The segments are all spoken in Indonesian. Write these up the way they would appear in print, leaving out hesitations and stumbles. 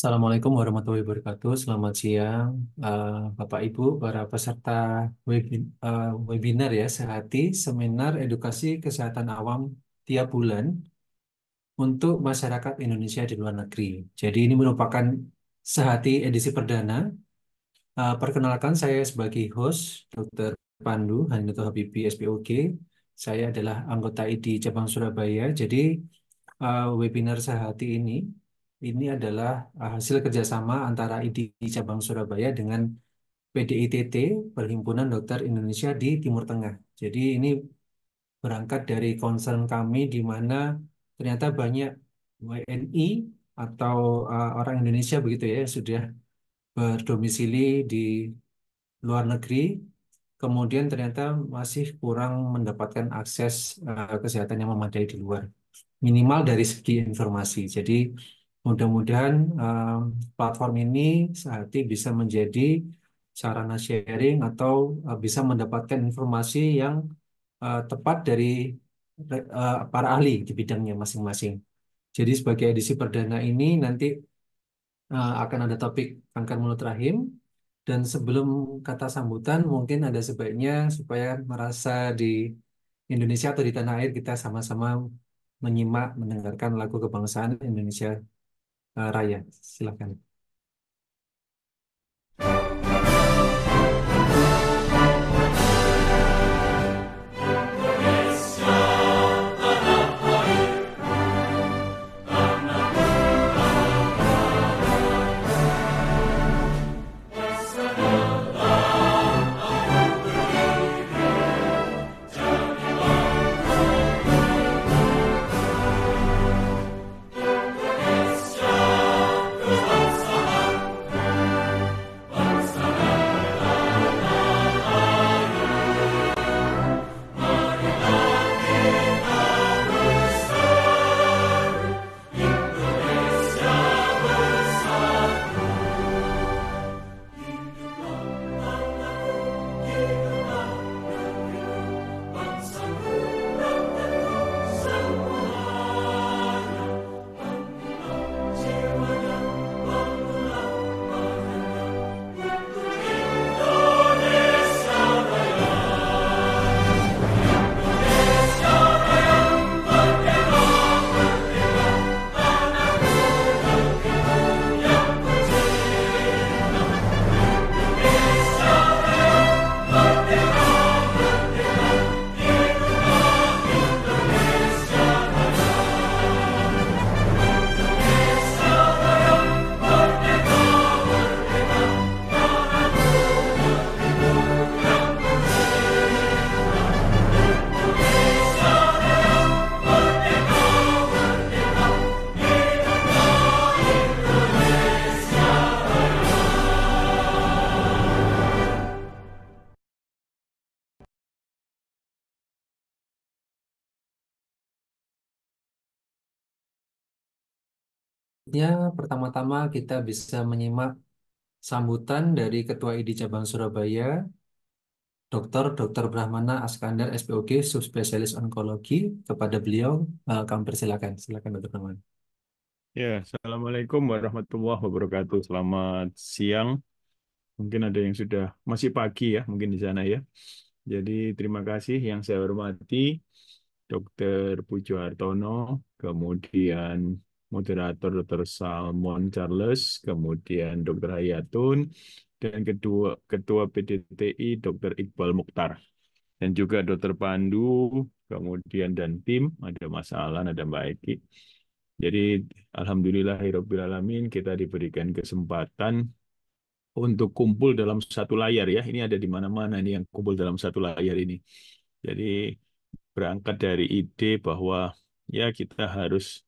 Assalamualaikum warahmatullahi wabarakatuh. Selamat siang, Bapak Ibu, para peserta webinar ya, Sehati Seminar Edukasi Kesehatan Awam tiap bulan untuk masyarakat Indonesia di luar negeri. Jadi ini merupakan Sehati edisi perdana. Perkenalkan saya sebagai host, Dr. Pandu Hanito Habibi SPOG. Saya adalah anggota ID Cabang Surabaya. Jadi webinar Sehati ini adalah hasil kerjasama antara ID Cabang Surabaya dengan PDITT, Perhimpunan Dokter Indonesia di Timur Tengah. Jadi ini berangkat dari concern kami di mana ternyata banyak WNI atau orang Indonesia begitu ya yang sudah berdomisili di luar negeri, kemudian ternyata masih kurang mendapatkan akses kesehatan yang memadai di luar, minimal dari segi informasi. Jadi mudah-mudahan platform ini Sehati bisa menjadi sarana sharing atau bisa mendapatkan informasi yang tepat dari para ahli di bidangnya masing-masing. Jadi sebagai edisi perdana ini nanti akan ada topik kanker mulut rahim. Dan sebelum kata sambutan, mungkin ada sebaiknya supaya merasa di Indonesia atau di tanah air kita sama-sama menyimak, mendengarkan lagu kebangsaan Indonesia Raya. Silakan. Ya, pertama-tama kita bisa menyimak sambutan dari Ketua ID Cabang Surabaya, Dr. Brahmana Askandar SPOG, subspesialis onkologi. Kepada beliau, kami persilakan. Silakan Dr. Brahmana. Ya, Assalamualaikum warahmatullahi wabarakatuh. Selamat siang. Mungkin ada yang sudah masih pagi ya, mungkin di sana ya. Jadi terima kasih yang saya hormati Dr. Pujo Hartono, kemudian moderator Dr. Salmon Charles, kemudian Dr. Hayatun, dan Ketua PDTI Dr. Iqbal Mukhtar, dan juga Dr. Pandu, kemudian dan tim, ada Mas Alan, ada Mbak Eki. Jadi alhamdulillahirobbilalamin kita diberikan kesempatan untuk kumpul dalam satu layar ya. Ini ada di mana-mana nih yang kumpul dalam satu layar ini. Jadi berangkat dari ide bahwa ya kita harus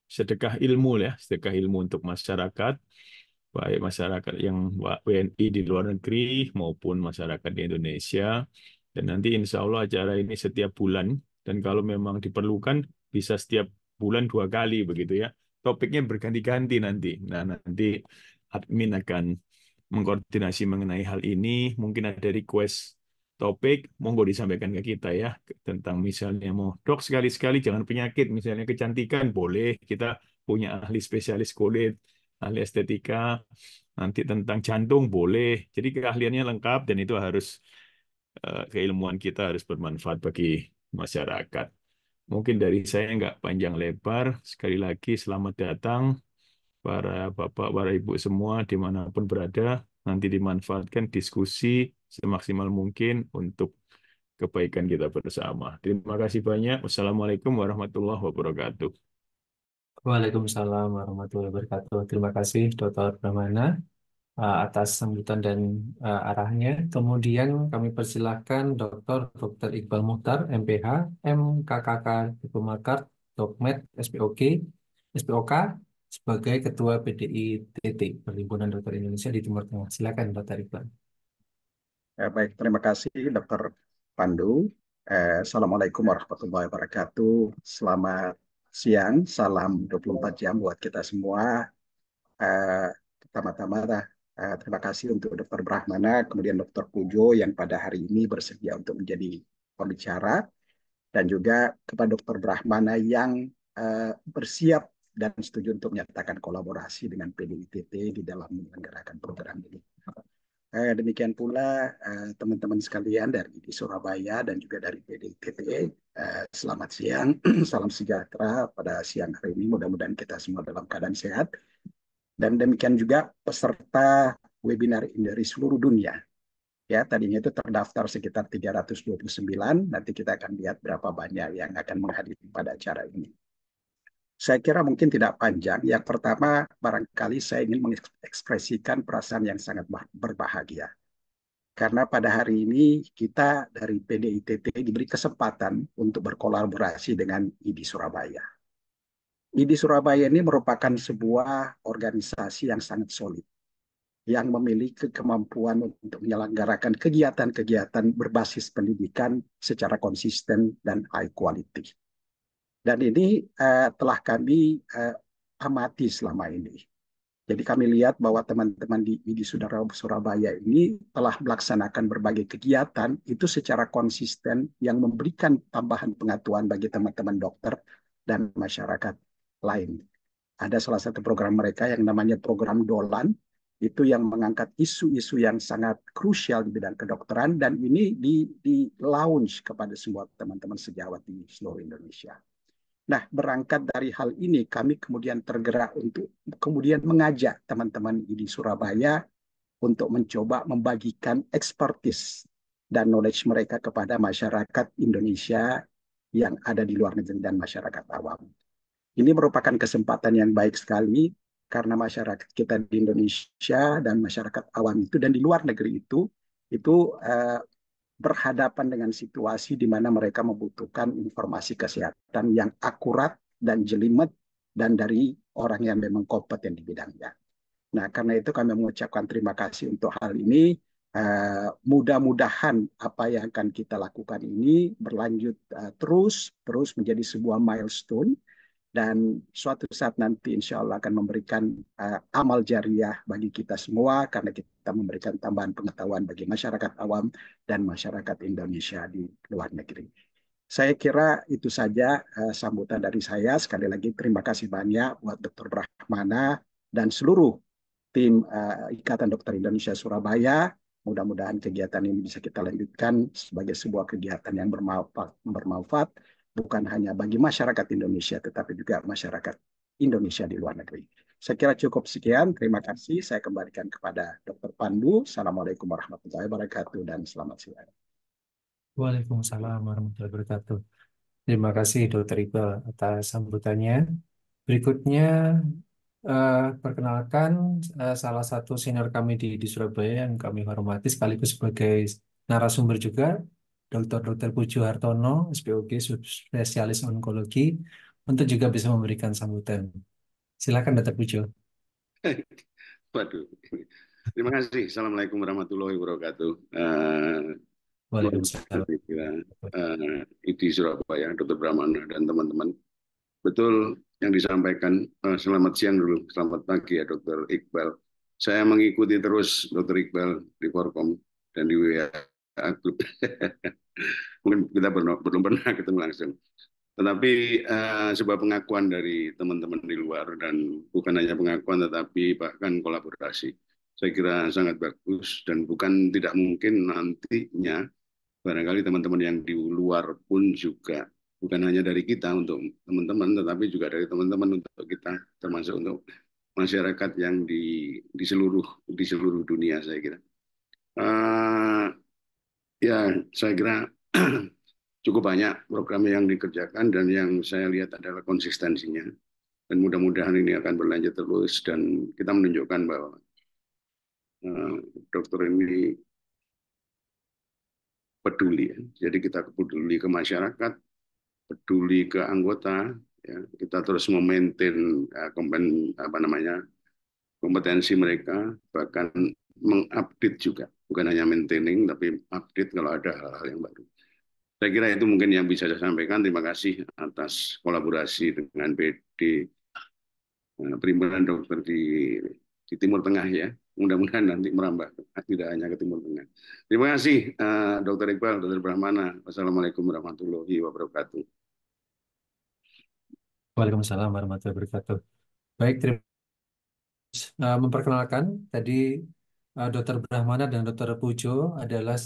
sedekah ilmu ya, sedekah ilmu untuk masyarakat, baik masyarakat yang WNI di luar negeri maupun masyarakat di Indonesia. Dan nanti insya Allah acara ini setiap bulan, dan kalau memang diperlukan bisa setiap bulan 2 kali begitu ya. Topiknya berganti-ganti nanti. Nah, nanti admin akan mengkoordinasi mengenai hal ini. Mungkin ada request topik, monggo disampaikan ke kita ya. Tentang misalnya mau, dok sekali-sekali jangan penyakit, misalnya kecantikan, boleh. Kita punya ahli spesialis kulit, ahli estetika, nanti tentang jantung boleh. Jadi keahliannya lengkap dan itu harus keilmuan kita harus bermanfaat bagi masyarakat. Mungkin dari saya nggak panjang lebar. Sekali lagi selamat datang para bapak, para ibu semua dimanapun berada. Nanti dimanfaatkan diskusi semaksimal mungkin untuk kebaikan kita bersama. Terima kasih banyak. Wassalamualaikum warahmatullahi wabarakatuh. Waalaikumsalam warahmatullahi wabarakatuh. Terima kasih Dr. Pramana atas sambutan dan arahnya. Kemudian kami persilahkan Dr. Iqbal Mukhtar, MPH, MKKK, Diplomakat, Dokmed, SPOK, SPOK sebagai Ketua PDITT, Perhimpunan Dokter Indonesia di Timur Tengah. Silakan Dr. Iqbal. Baik, terima kasih Dr. Pandu. Assalamualaikum warahmatullahi wabarakatuh. Selamat siang, salam 24 jam buat kita semua. Eh, Pertama-tama, terima kasih untuk Dr. Brahmana, kemudian Dr. Pujo yang pada hari ini bersedia untuk menjadi pembicara, dan juga kepada Dr. Brahmana yang bersiap dan setuju untuk menyatakan kolaborasi dengan PDITT di dalam menyelenggarakan program ini. Demikian pula teman-teman sekalian dari di Surabaya dan juga dari PDITT, selamat siang, salam sejahtera pada siang hari ini. Mudah-mudahan kita semua dalam keadaan sehat. Dan demikian juga peserta webinar ini dari seluruh dunia. Ya, tadinya itu terdaftar sekitar 329, nanti kita akan lihat berapa banyak yang akan menghadiri pada acara ini. Saya kira mungkin tidak panjang. Yang pertama, barangkali saya ingin mengekspresikan perasaan yang sangat berbahagia. Karena pada hari ini kita dari PDITT diberi kesempatan untuk berkolaborasi dengan IDI Surabaya. IDI Surabaya ini merupakan sebuah organisasi yang sangat solid, yang memiliki kemampuan untuk menyelenggarakan kegiatan-kegiatan berbasis pendidikan secara konsisten dan high quality. Dan ini telah kami amati selama ini. Jadi kami lihat bahwa teman-teman di Surabaya ini telah melaksanakan berbagai kegiatan itu secara konsisten yang memberikan tambahan pengetahuan bagi teman-teman dokter dan masyarakat lain. Ada salah satu program mereka yang namanya program Dolan, itu yang mengangkat isu-isu yang sangat krusial di bidang kedokteran, dan ini di launch kepada semua teman-teman sejawat di seluruh Indonesia. Nah, berangkat dari hal ini, kami kemudian tergerak untuk kemudian mengajak teman-teman di Surabaya untuk mencoba membagikan expertise dan knowledge mereka kepada masyarakat Indonesia yang ada di luar negeri dan masyarakat awam. Ini merupakan kesempatan yang baik sekali karena masyarakat kita di Indonesia dan masyarakat awam itu dan di luar negeri itu berhadapan dengan situasi di mana mereka membutuhkan informasi kesehatan yang akurat dan jelimet dan dari orang yang memang kompeten di bidangnya. Nah, karena itu kami mengucapkan terima kasih untuk hal ini. Mudah-mudahan apa yang akan kita lakukan ini berlanjut terus menjadi sebuah milestone, dan suatu saat nanti insya Allah akan memberikan amal jariah bagi kita semua karena kita memberikan tambahan pengetahuan bagi masyarakat awam dan masyarakat Indonesia di luar negeri. Saya kira itu saja sambutan dari saya. Sekali lagi terima kasih banyak buat Dr. Brahmana dan seluruh tim Ikatan Dokter Indonesia Surabaya. Mudah-mudahan kegiatan ini bisa kita lanjutkan sebagai sebuah kegiatan yang bermanfaat bukan hanya bagi masyarakat Indonesia, tetapi juga masyarakat Indonesia di luar negeri. Saya kira cukup sekian. Terima kasih. Saya kembalikan kepada Dr. Pandu. Assalamualaikum warahmatullahi wabarakatuh dan selamat siang. Waalaikumsalam warahmatullahi wabarakatuh. Terima kasih Dr. Iqbal atas sambutannya. Berikutnya perkenalkan salah satu senior kami di Surabaya yang kami hormati sekaligus sebagai narasumber juga, Dr. Pujo Hartono, SPOG, spesialis onkologi, untuk juga bisa memberikan sambutan. Silakan Dr. Pujo. Waduh. Terima kasih. Assalamualaikum warahmatullahi wabarakatuh. Waalaikumsalam. IDI Surabaya, Dr. Brahmana dan teman-teman. Betul yang disampaikan. Selamat siang dulu. Selamat pagi ya Dr. Iqbal. Saya mengikuti terus Dr. Iqbal di Forkom dan di WA Group. Mungkin kita belum pernah ketemu langsung. Tetapi sebuah pengakuan dari teman-teman di luar dan bukan hanya pengakuan tetapi bahkan kolaborasi. Saya kira sangat bagus dan bukan tidak mungkin nantinya barangkali teman-teman yang di luar pun juga bukan hanya dari kita untuk teman-teman tetapi juga dari teman-teman untuk kita termasuk untuk masyarakat yang di seluruh dunia saya kira. Eh, ya saya kira cukup banyak program yang dikerjakan dan yang saya lihat adalah konsistensinya. Dan mudah-mudahan ini akan berlanjut terus dan kita menunjukkan bahwa dokter ini peduli. Ya. Jadi kita peduli ke masyarakat, peduli ke anggota, ya. Kita terus memaintain kompetensi mereka, bahkan mengupdate juga. Bukan hanya maintaining, tapi update kalau ada hal-hal yang baru. Saya kira itu mungkin yang bisa saya sampaikan. Terima kasih atas kolaborasi dengan PD Perhimpunan Dokter di Timur Tengah ya. Mudah-mudahan nanti merambah tidak hanya ke Timur Tengah. Terima kasih Dr. Iqbal, Dr. Brahmana. Wassalamualaikum warahmatullahi wabarakatuh. Waalaikumsalam warahmatullahi wabarakatuh. Baik, terima memperkenalkan tadi Dr. Brahmana dan Dr. Pujo adalah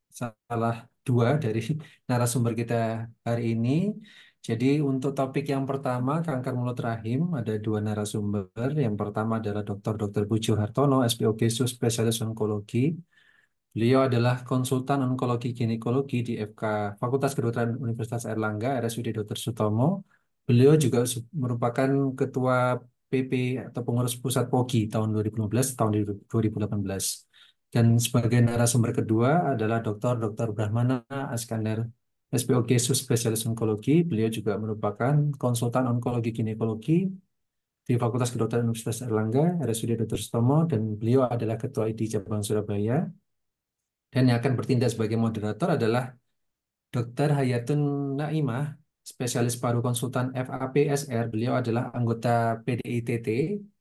salah dua dari narasumber kita hari ini. Jadi untuk topik yang pertama kanker mulut rahim ada dua narasumber. Yang pertama adalah Dr. Pujo Hartono, SPOG Spesialis Onkologi. Beliau adalah konsultan onkologi ginekologi di FK Fakultas Kedokteran Universitas Airlangga, RSUD Dr. Sutomo. Beliau juga merupakan ketua PP atau pengurus pusat POGI tahun 2015 tahun 2018. Dan sebagai narasumber kedua adalah Dr. Brahmana Askandar, SPOG Spesialis Onkologi. Beliau juga merupakan konsultan onkologi ginekologi di Fakultas Kedokteran Universitas Airlangga, RSUD Dr. Sutomo, dan beliau adalah ketua ID Cabang Surabaya. Dan yang akan bertindak sebagai moderator adalah Dr. Hayatun Naimah, spesialis paru konsultan FAPSR. Beliau adalah anggota PDITT,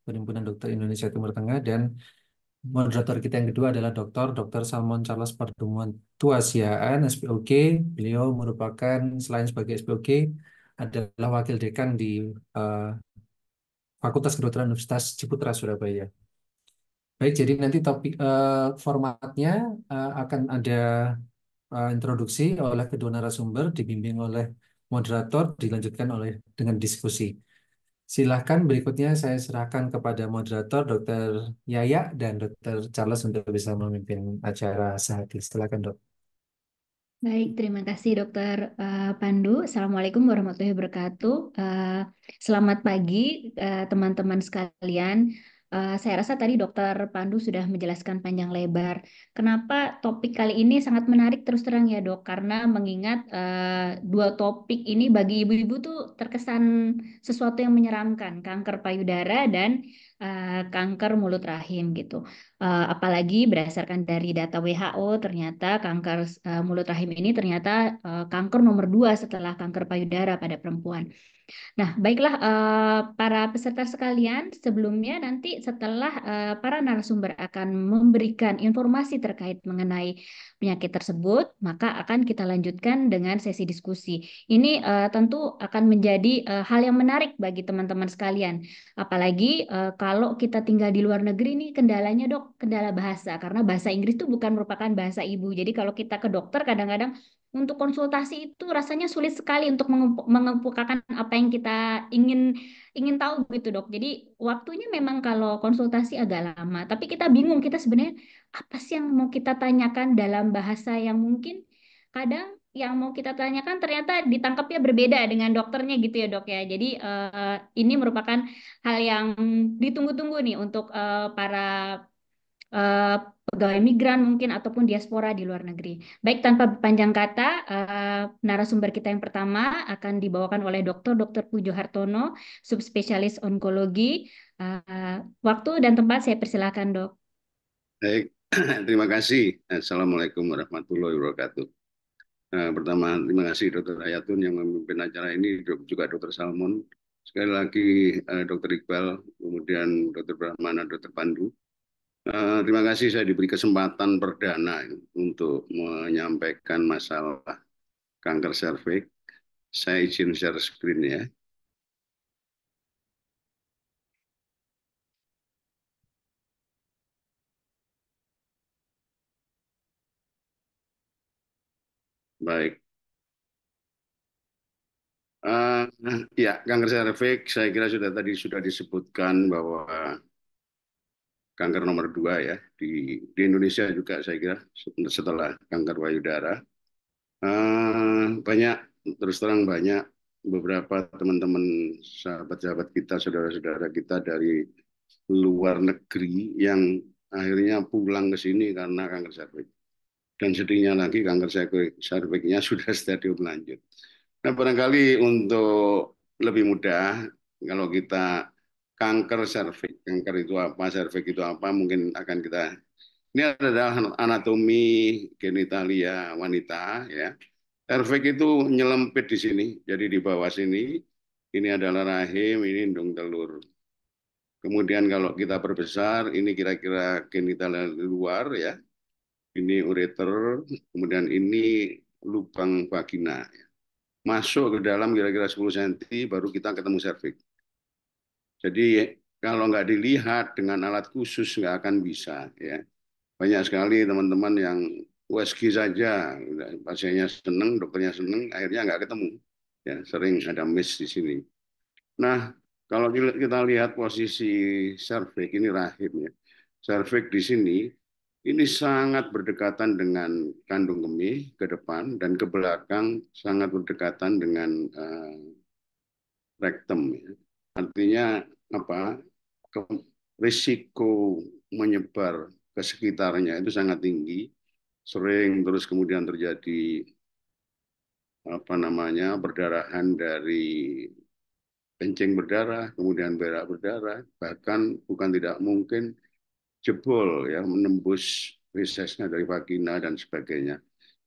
Perhimpunan Dokter Indonesia Timur Tengah, dan moderator kita yang kedua adalah Dr. Salmon Charles Pardumuan Tuasiaan, SPOG. Beliau merupakan, selain sebagai SPOG, adalah wakil dekan di Fakultas Kedokteran Universitas Ciputra, Surabaya. Baik, jadi nanti topik formatnya akan ada introduksi oleh kedua narasumber, dibimbing oleh moderator, dilanjutkan dengan diskusi. Silahkan berikutnya saya serahkan kepada moderator Dr. Yaya dan Dr. Charles untuk bisa memimpin acara saat ini. Silakan, Dok. Baik, terima kasih Dokter Pandu. Assalamualaikum warahmatullahi wabarakatuh. Selamat pagi teman-teman sekalian. Saya rasa tadi Dokter Pandu sudah menjelaskan panjang lebar. Kenapa topik kali ini sangat menarik terus terang ya Dok? Karena mengingat dua topik ini bagi ibu-ibu tuh terkesan sesuatu yang menyeramkan, kanker payudara dan kanker mulut rahim gitu. Apalagi berdasarkan dari data WHO ternyata kanker mulut rahim ini ternyata kanker nomor 2 setelah kanker payudara pada perempuan. Nah, baiklah para peserta sekalian, sebelumnya nanti setelah para narasumber akan memberikan informasi terkait mengenai penyakit tersebut, maka akan kita lanjutkan dengan sesi diskusi. Ini tentu akan menjadi hal yang menarik bagi teman-teman sekalian. Apalagi kalau kita tinggal di luar negeri nih kendalanya Dok, kendala bahasa karena bahasa Inggris itu bukan merupakan bahasa ibu. Jadi kalau kita ke dokter kadang-kadang untuk konsultasi itu rasanya sulit sekali untuk mengemukakan apa yang kita ingin ingin tahu gitu Dok. Jadi waktunya memang kalau konsultasi agak lama, tapi kita bingung kita sebenarnya apa sih yang mau kita tanyakan dalam bahasa yang mungkin kadang yang mau kita tanyakan ternyata ditangkapnya berbeda dengan dokternya gitu ya Dok ya. Jadi ini merupakan hal yang ditunggu-tunggu nih untuk para eh, pegawai migran mungkin ataupun diaspora di luar negeri. Baik, tanpa panjang kata, narasumber kita yang pertama akan dibawakan oleh Dr. Pujo Hartono, subspesialis onkologi. Waktu dan tempat saya persilakan, Dok. Baik, terima kasih. Assalamualaikum warahmatullahi wabarakatuh. Pertama, terima kasih Dr. Hayatun yang memimpin acara ini, juga Dr. Salmon. Sekali lagi Dr. Iqbal, kemudian Dr. Brahmana, Dr. Pandu. Terima kasih saya diberi kesempatan perdana untuk menyampaikan masalah kanker serviks. Saya izin share screen ya. Baik. Ya, kanker serviks saya kira sudah disebutkan bahwa kanker nomor 2 ya di Indonesia juga saya kira setelah kanker payudara. Banyak, terus terang banyak beberapa teman-teman, sahabat-sahabat kita, saudara-saudara kita dari luar negeri yang akhirnya pulang ke sini karena kanker serviks. Dan sedihnya lagi kanker serviksnya sudah stadium lanjut. Nah, barangkali untuk lebih mudah, kalau kita kanker serviks, kanker itu apa, serviks itu apa, mungkin akan kita. Ini adalah anatomi genitalia wanita, ya. Serviks itu nyelempit di sini, jadi di bawah sini. Ini adalah rahim, ini indung telur. Kemudian kalau kita perbesar, ini kira-kira genitalia luar, ya. Ini ureter, kemudian ini lubang vagina. Masuk ke dalam kira-kira 10 cm, baru kita ketemu serviks. Jadi kalau nggak dilihat dengan alat khusus nggak akan bisa, ya. Banyak sekali teman-teman yang USG saja, pasiennya seneng, dokternya seneng, akhirnya nggak ketemu. Ya, sering ada miss di sini. Nah, kalau kita lihat posisi serviks, ini rahim ya. Serviks di sini, ini sangat berdekatan dengan kandung kemih ke depan dan ke belakang sangat berdekatan dengan rektum. Ya. Artinya apa? Risiko menyebar ke sekitarnya itu sangat tinggi, sering terus kemudian terjadi apa namanya perdarahan dari kencing berdarah, kemudian berak berdarah, bahkan bukan tidak mungkin jebol ya menembus resesnya dari vagina dan sebagainya.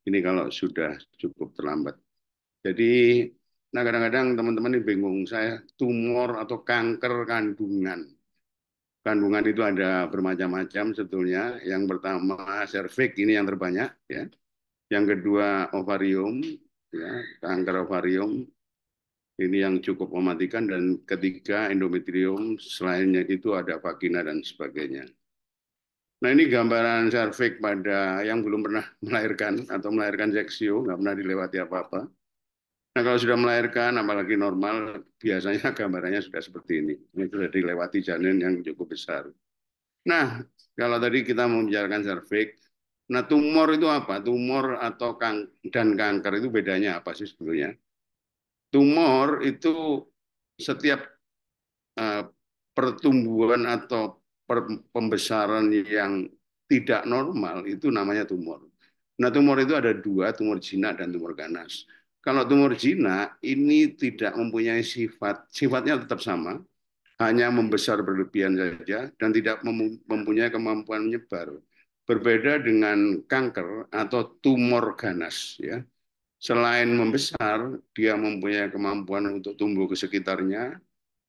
Ini kalau sudah cukup terlambat. Jadi, nah kadang-kadang teman-teman ini bingung, saya tumor atau kanker kandungan. Kandungan itu ada bermacam-macam sebetulnya. Yang pertama serviks, ini yang terbanyak ya. Yang kedua ovarium, ya, kanker ovarium ini yang cukup mematikan, dan ketiga endometrium, selainnya itu ada vagina dan sebagainya. Nah ini gambaran serviks pada yang belum pernah melahirkan atau melahirkan seksio, nggak pernah dilewati apa-apa. Nah kalau sudah melahirkan, apalagi normal, biasanya gambarannya sudah seperti ini. Ini sudah dilewati janin yang cukup besar. Nah, kalau tadi kita membicarakan serviks, nah tumor itu apa? Tumor atau dan kanker itu bedanya apa sih sebetulnya? Tumor itu setiap uh, pertumbuhan atau pembesaran yang tidak normal itu namanya tumor. Nah, tumor itu ada dua, tumor jinak dan tumor ganas. Kalau tumor jinak ini tidak mempunyai sifatnya tetap sama, hanya membesar berlebihan saja dan tidak mempunyai kemampuan menyebar. Berbeda dengan kanker atau tumor ganas, ya. Selain membesar, dia mempunyai kemampuan untuk tumbuh ke sekitarnya,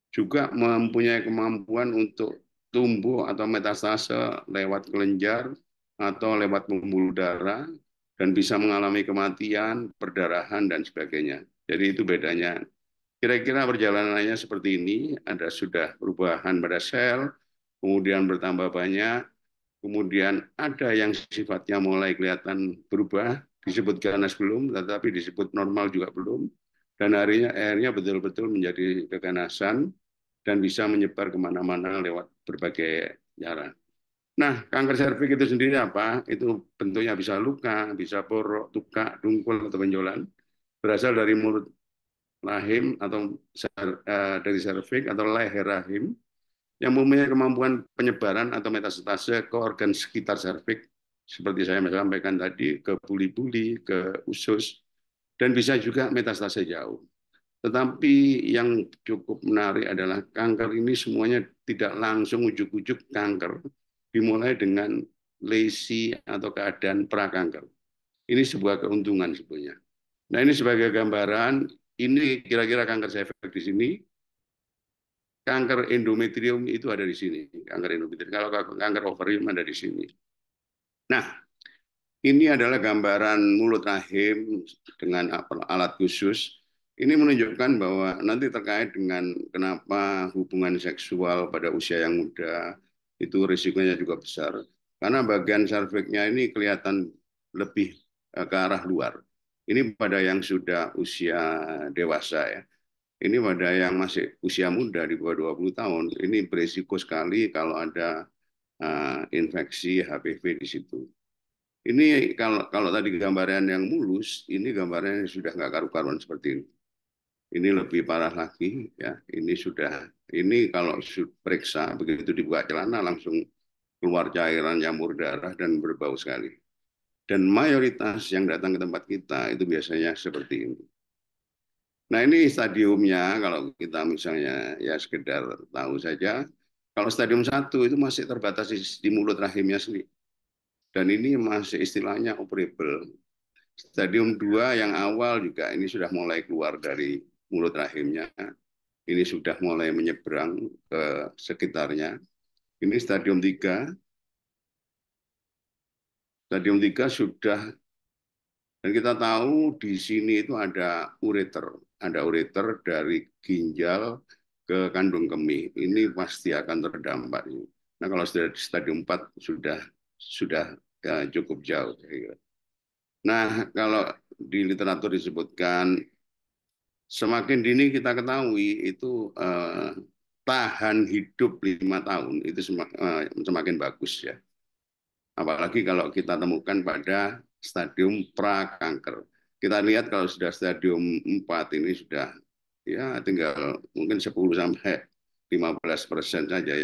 juga mempunyai kemampuan untuk tumbuh atau metastase lewat kelenjar atau lewat pembuluh darah, dan bisa mengalami kematian, perdarahan, dan sebagainya. Jadi itu bedanya. Kira-kira perjalanannya seperti ini, ada sudah perubahan pada sel, kemudian bertambah banyak, kemudian ada yang sifatnya mulai kelihatan berubah, disebut ganas belum, tetapi disebut normal juga belum, dan akhirnya betul-betul menjadi keganasan dan bisa menyebar kemana-mana lewat berbagai cara. Nah, kanker serviks itu sendiri apa? Itu bentuknya bisa luka, bisa porok, tukak, dungkul, atau benjolan, berasal dari mulut rahim atau dari serviks atau leher rahim yang mempunyai kemampuan penyebaran atau metastase ke organ sekitar serviks, seperti saya sampaikan tadi, ke buli-buli, ke usus, dan bisa juga metastase jauh. Tetapi yang cukup menarik adalah kanker ini semuanya tidak langsung ujuk-ujuk kanker, dimulai dengan lesi atau keadaan prakanker. Ini sebuah keuntungan sebetulnya. Nah ini sebagai gambaran, ini kira-kira kanker serviks di sini. Kanker endometrium itu ada di sini. Kanker endometrium. Kalau kanker ovarium ada di sini. Nah, ini adalah gambaran mulut rahim dengan alat khusus. Ini menunjukkan bahwa nanti terkait dengan kenapa hubungan seksual pada usia yang muda itu risikonya juga besar. Karena bagian serviknya ini kelihatan lebih ke arah luar. Ini pada yang sudah usia dewasa ya. Ini pada yang masih usia muda di bawah 20 tahun, ini berisiko sekali kalau ada infeksi HPV di situ. Ini kalau tadi gambaran yang mulus, ini gambaran yang sudah nggak karu-karuan seperti ini. Ini lebih parah lagi, ya. Ini kalau periksa begitu dibuka celana langsung keluar cairan jamur darah dan berbau sekali. Dan mayoritas yang datang ke tempat kita itu biasanya seperti ini. Nah ini stadiumnya kalau kita misalnya ya sekedar tahu saja, kalau stadium 1 itu masih terbatas di mulut rahimnya sendiri. Dan ini masih istilahnya operable. Stadium 2 yang awal juga ini sudah mulai keluar dari mulut rahimnya. Ini sudah mulai menyeberang ke sekitarnya. Ini stadium 3. Stadium 3 sudah, dan kita tahu di sini itu ada ureter. Ada ureter dari ginjal ke kandung kemih. Ini pasti akan terdampak. Nah kalau sudah di stadium 4 sudah cukup jauh. Nah kalau di literatur disebutkan semakin dini kita ketahui itu tahan hidup 5 tahun itu semakin bagus ya. Apalagi kalau kita temukan pada stadium prakanker. Kita lihat kalau sudah stadium 4 ini sudah ya tinggal mungkin 10 sampai 15% saja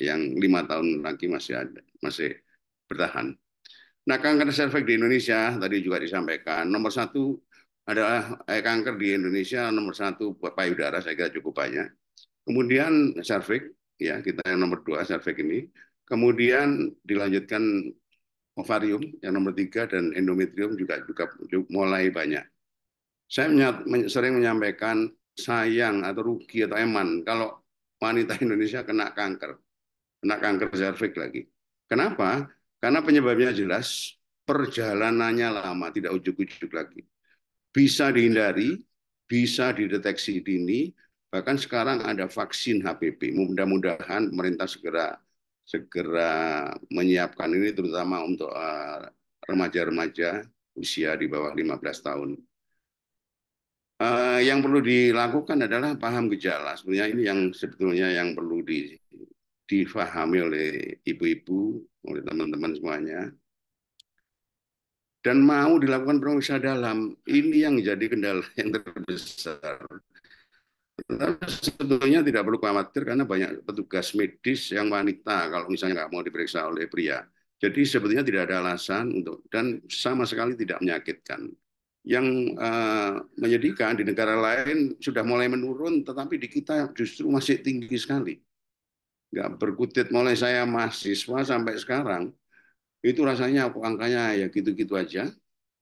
yang 5 tahun lagi masih bertahan. Nah, kanker serviks di Indonesia tadi juga disampaikan nomor 1 adalah kanker di Indonesia nomor 1 payudara, saya kira cukup banyak. Kemudian serviks ya kita yang nomor 2 serviks ini. Kemudian dilanjutkan ovarium yang nomor 3 dan endometrium juga mulai banyak. Saya sering menyampaikan sayang atau rugi atau eman kalau wanita Indonesia kena kanker serviks lagi. Kenapa? Karena penyebabnya jelas, perjalanannya lama, tidak ujuk-ujuk lagi. Bisa dihindari, bisa dideteksi dini, bahkan sekarang ada vaksin HPV. Mudah-mudahan pemerintah segera menyiapkan ini terutama untuk remaja-remaja usia di bawah 15 tahun. Yang perlu dilakukan adalah paham gejala. Sebenarnya ini yang sebetulnya yang perlu difahami oleh ibu-ibu, oleh teman-teman semuanya. Dan mau dilakukan pemeriksaan dalam, ini yang jadi kendala yang terbesar. Sebetulnya tidak perlu khawatir karena banyak petugas medis yang wanita kalau misalnya nggak mau diperiksa oleh pria. Jadi sebetulnya tidak ada alasan dan sama sekali tidak menyakitkan. Yang menyedihkan di negara lain sudah mulai menurun, tetapi di kita justru masih tinggi sekali. Nggak berkutit mulai saya mahasiswa sampai sekarang, itu rasanya angkanya ya gitu-gitu aja.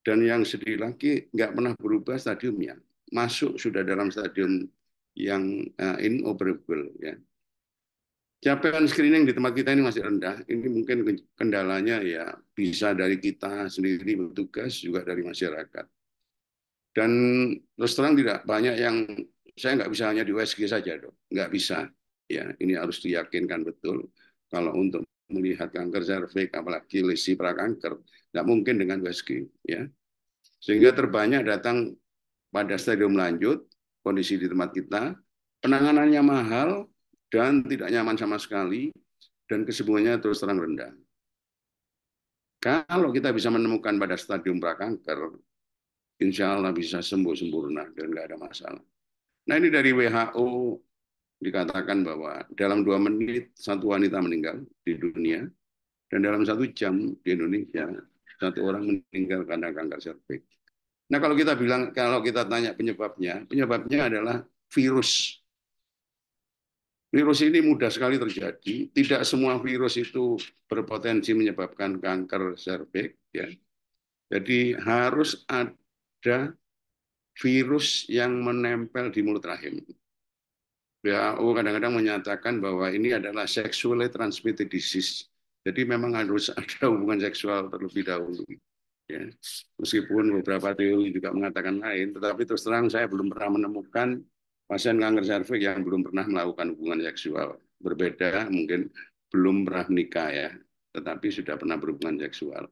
Dan yang sedih lagi nggak pernah berubah stadiumnya. Masuk sudah dalam stadium yang inoperable ya. Capaian screening di tempat kita ini masih rendah. Ini mungkin kendalanya ya bisa dari kita sendiri petugas juga dari masyarakat. Dan terus terang tidak banyak yang saya nggak bisa hanya di USG saja dok, nggak bisa. Ya ini harus diyakinkan betul. Kalau untuk melihat kanker serviks apalagi lesi prakanker nggak mungkin dengan USG ya. Sehingga terbanyak datang pada stadium lanjut, kondisi di tempat kita, penanganannya mahal dan tidak nyaman sama sekali, dan kesembuhannya terus terang rendah. Kalau kita bisa menemukan pada stadium prakanker, insya Allah bisa sembuh sempurna dan nggak ada masalah. Nah ini dari WHO dikatakan bahwa dalam 2 menit 1 wanita meninggal di dunia, dan dalam 1 jam di Indonesia 1 orang meninggal karena kanker serviks. Nah kalau kita tanya penyebabnya adalah virus. Virus ini mudah sekali terjadi. Tidak semua virus itu berpotensi menyebabkan kanker serviks. Ya. Jadi harus ada virus yang menempel di mulut rahim. WHO kadang-kadang menyatakan bahwa ini adalah sexually transmitted disease. Jadi memang harus ada hubungan seksual terlebih dahulu. Ya. Meskipun beberapa teori juga mengatakan lain, tetapi terus terang saya belum pernah menemukan pasien kanker serviks yang belum pernah melakukan hubungan seksual. Berbeda mungkin belum pernah menikah ya, tetapi sudah pernah berhubungan seksual.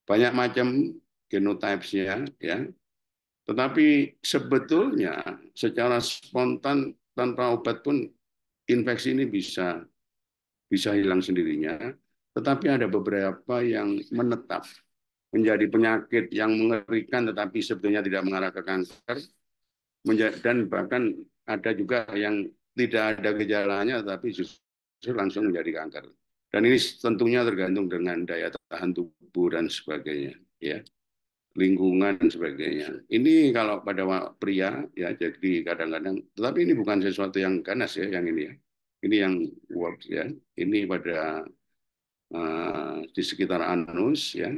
Banyak macam genotypes-nya ya. Tetapi sebetulnya secara spontan tanpa obat pun infeksi ini bisa hilang sendirinya. Tetapi ada beberapa yang menetap menjadi penyakit yang mengerikan tetapi sebetulnya tidak mengarah ke kanker, dan bahkan ada juga yang tidak ada gejalanya tapi justru langsung menjadi kanker. Dan ini tentunya tergantung dengan daya tahan tubuh dan sebagainya, ya, lingkungan dan sebagainya. Ini kalau pada pria ya, jadi kadang-kadang, tetapi ini bukan sesuatu yang ganas ya, yang ini ya. Ini yang works ya. Ini pada di sekitar anus ya.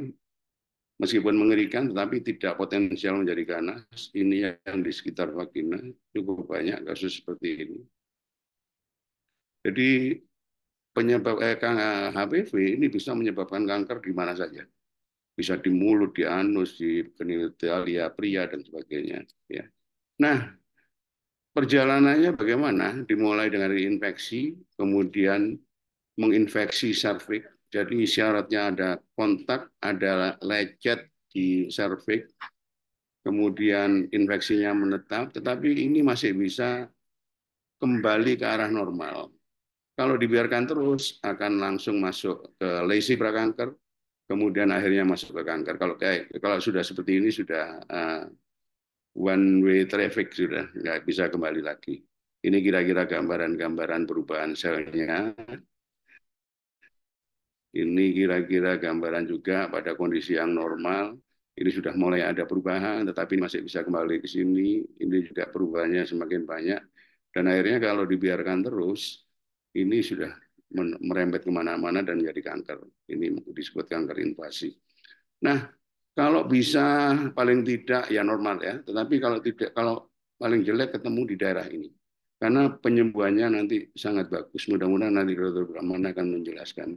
Meskipun mengerikan, tetapi tidak potensial menjadi ganas. Ini yang di sekitar vagina cukup banyak kasus seperti ini. Jadi penyebab HPV ini bisa menyebabkan kanker di mana saja. Bisa di mulut, di anus, di genitalia pria dan sebagainya. Ya. Nah, perjalanannya bagaimana? Dimulai dengan infeksi, kemudian menginfeksi serviks. Jadi syaratnya ada kontak, ada lecet di serviks, kemudian infeksinya menetap, tetapi ini masih bisa kembali ke arah normal. Kalau dibiarkan terus akan langsung masuk ke lesi prakanker, kemudian akhirnya masuk ke kanker. Kalau sudah seperti ini sudah one way traffic, sudah nggak bisa kembali lagi. Ini kira-kira gambaran-gambaran perubahan selnya. Ini kira-kira gambaran juga pada kondisi yang normal. Ini sudah mulai ada perubahan, tetapi masih bisa kembali ke sini. Ini juga perubahannya semakin banyak. Dan akhirnya kalau dibiarkan terus, ini sudah merembet kemana-mana dan menjadi kanker. Ini disebut kanker invasi. Nah, kalau bisa paling tidak ya normal ya. Tetapi kalau tidak, kalau paling jelek ketemu di daerah ini. Karena penyembuhannya nanti sangat bagus. Mudah-mudahan nanti Dr. Brahmana akan menjelaskan.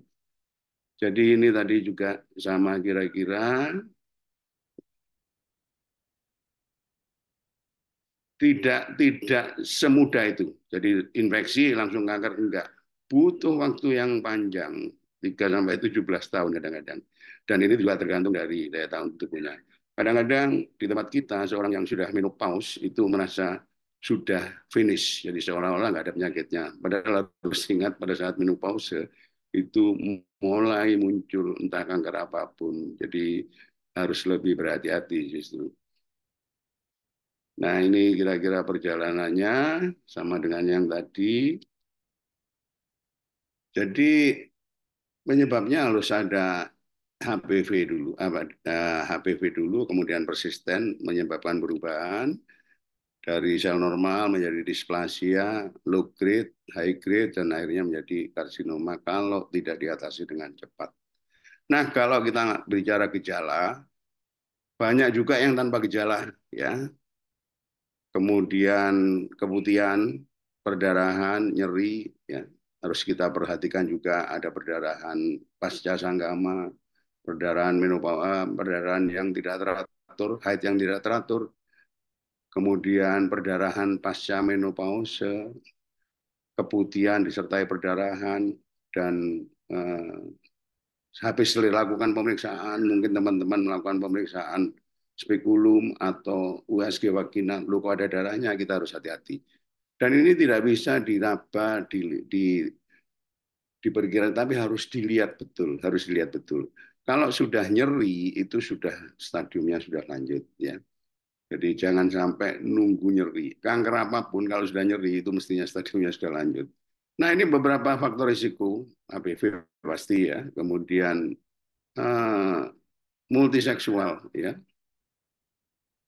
Jadi ini tadi juga sama kira-kira tidak semudah itu. Jadi infeksi langsung kanker enggak. Butuh waktu yang panjang, 3 sampai 17 tahun kadang-kadang. Dan ini juga tergantung dari daya tahan tubuhnya. Kadang-kadang di tempat kita seorang yang sudah menopause itu merasa sudah finish, jadi seolah-olah nggak ada penyakitnya. Padahal harus ingat pada saat menopause itu mulai muncul entah kanker apapun. Jadi harus lebih berhati-hati justru. Nah, ini kira-kira perjalanannya sama dengan yang tadi. Jadi penyebabnya harus ada HPV dulu, kemudian persisten menyebabkan perubahan dari sel normal menjadi displasia, low grade, high grade, dan akhirnya menjadi karsinoma kalau tidak diatasi dengan cepat. Nah, kalau kita bicara gejala, banyak juga yang tanpa gejala, ya. Kemudian keputihan, perdarahan, nyeri, ya. Harus kita perhatikan juga ada perdarahan pasca sanggama, perdarahan menopause, perdarahan yang tidak teratur, haid yang tidak teratur, kemudian perdarahan pasca menopause, keputihan disertai perdarahan, dan habis dilakukan pemeriksaan, mungkin teman-teman melakukan pemeriksaan spekulum atau USG vagina, lalu kalau ada darahnya kita harus hati-hati. Dan ini tidak bisa diraba, diperkirakan, tapi harus dilihat betul, harus dilihat betul. Kalau sudah nyeri itu sudah stadiumnya sudah lanjut ya. Jadi jangan sampai nunggu nyeri. Kanker apapun kalau sudah nyeri itu mestinya stadiumnya sudah lanjut. Nah, ini beberapa faktor risiko HPV pasti ya. Kemudian multiseksual ya.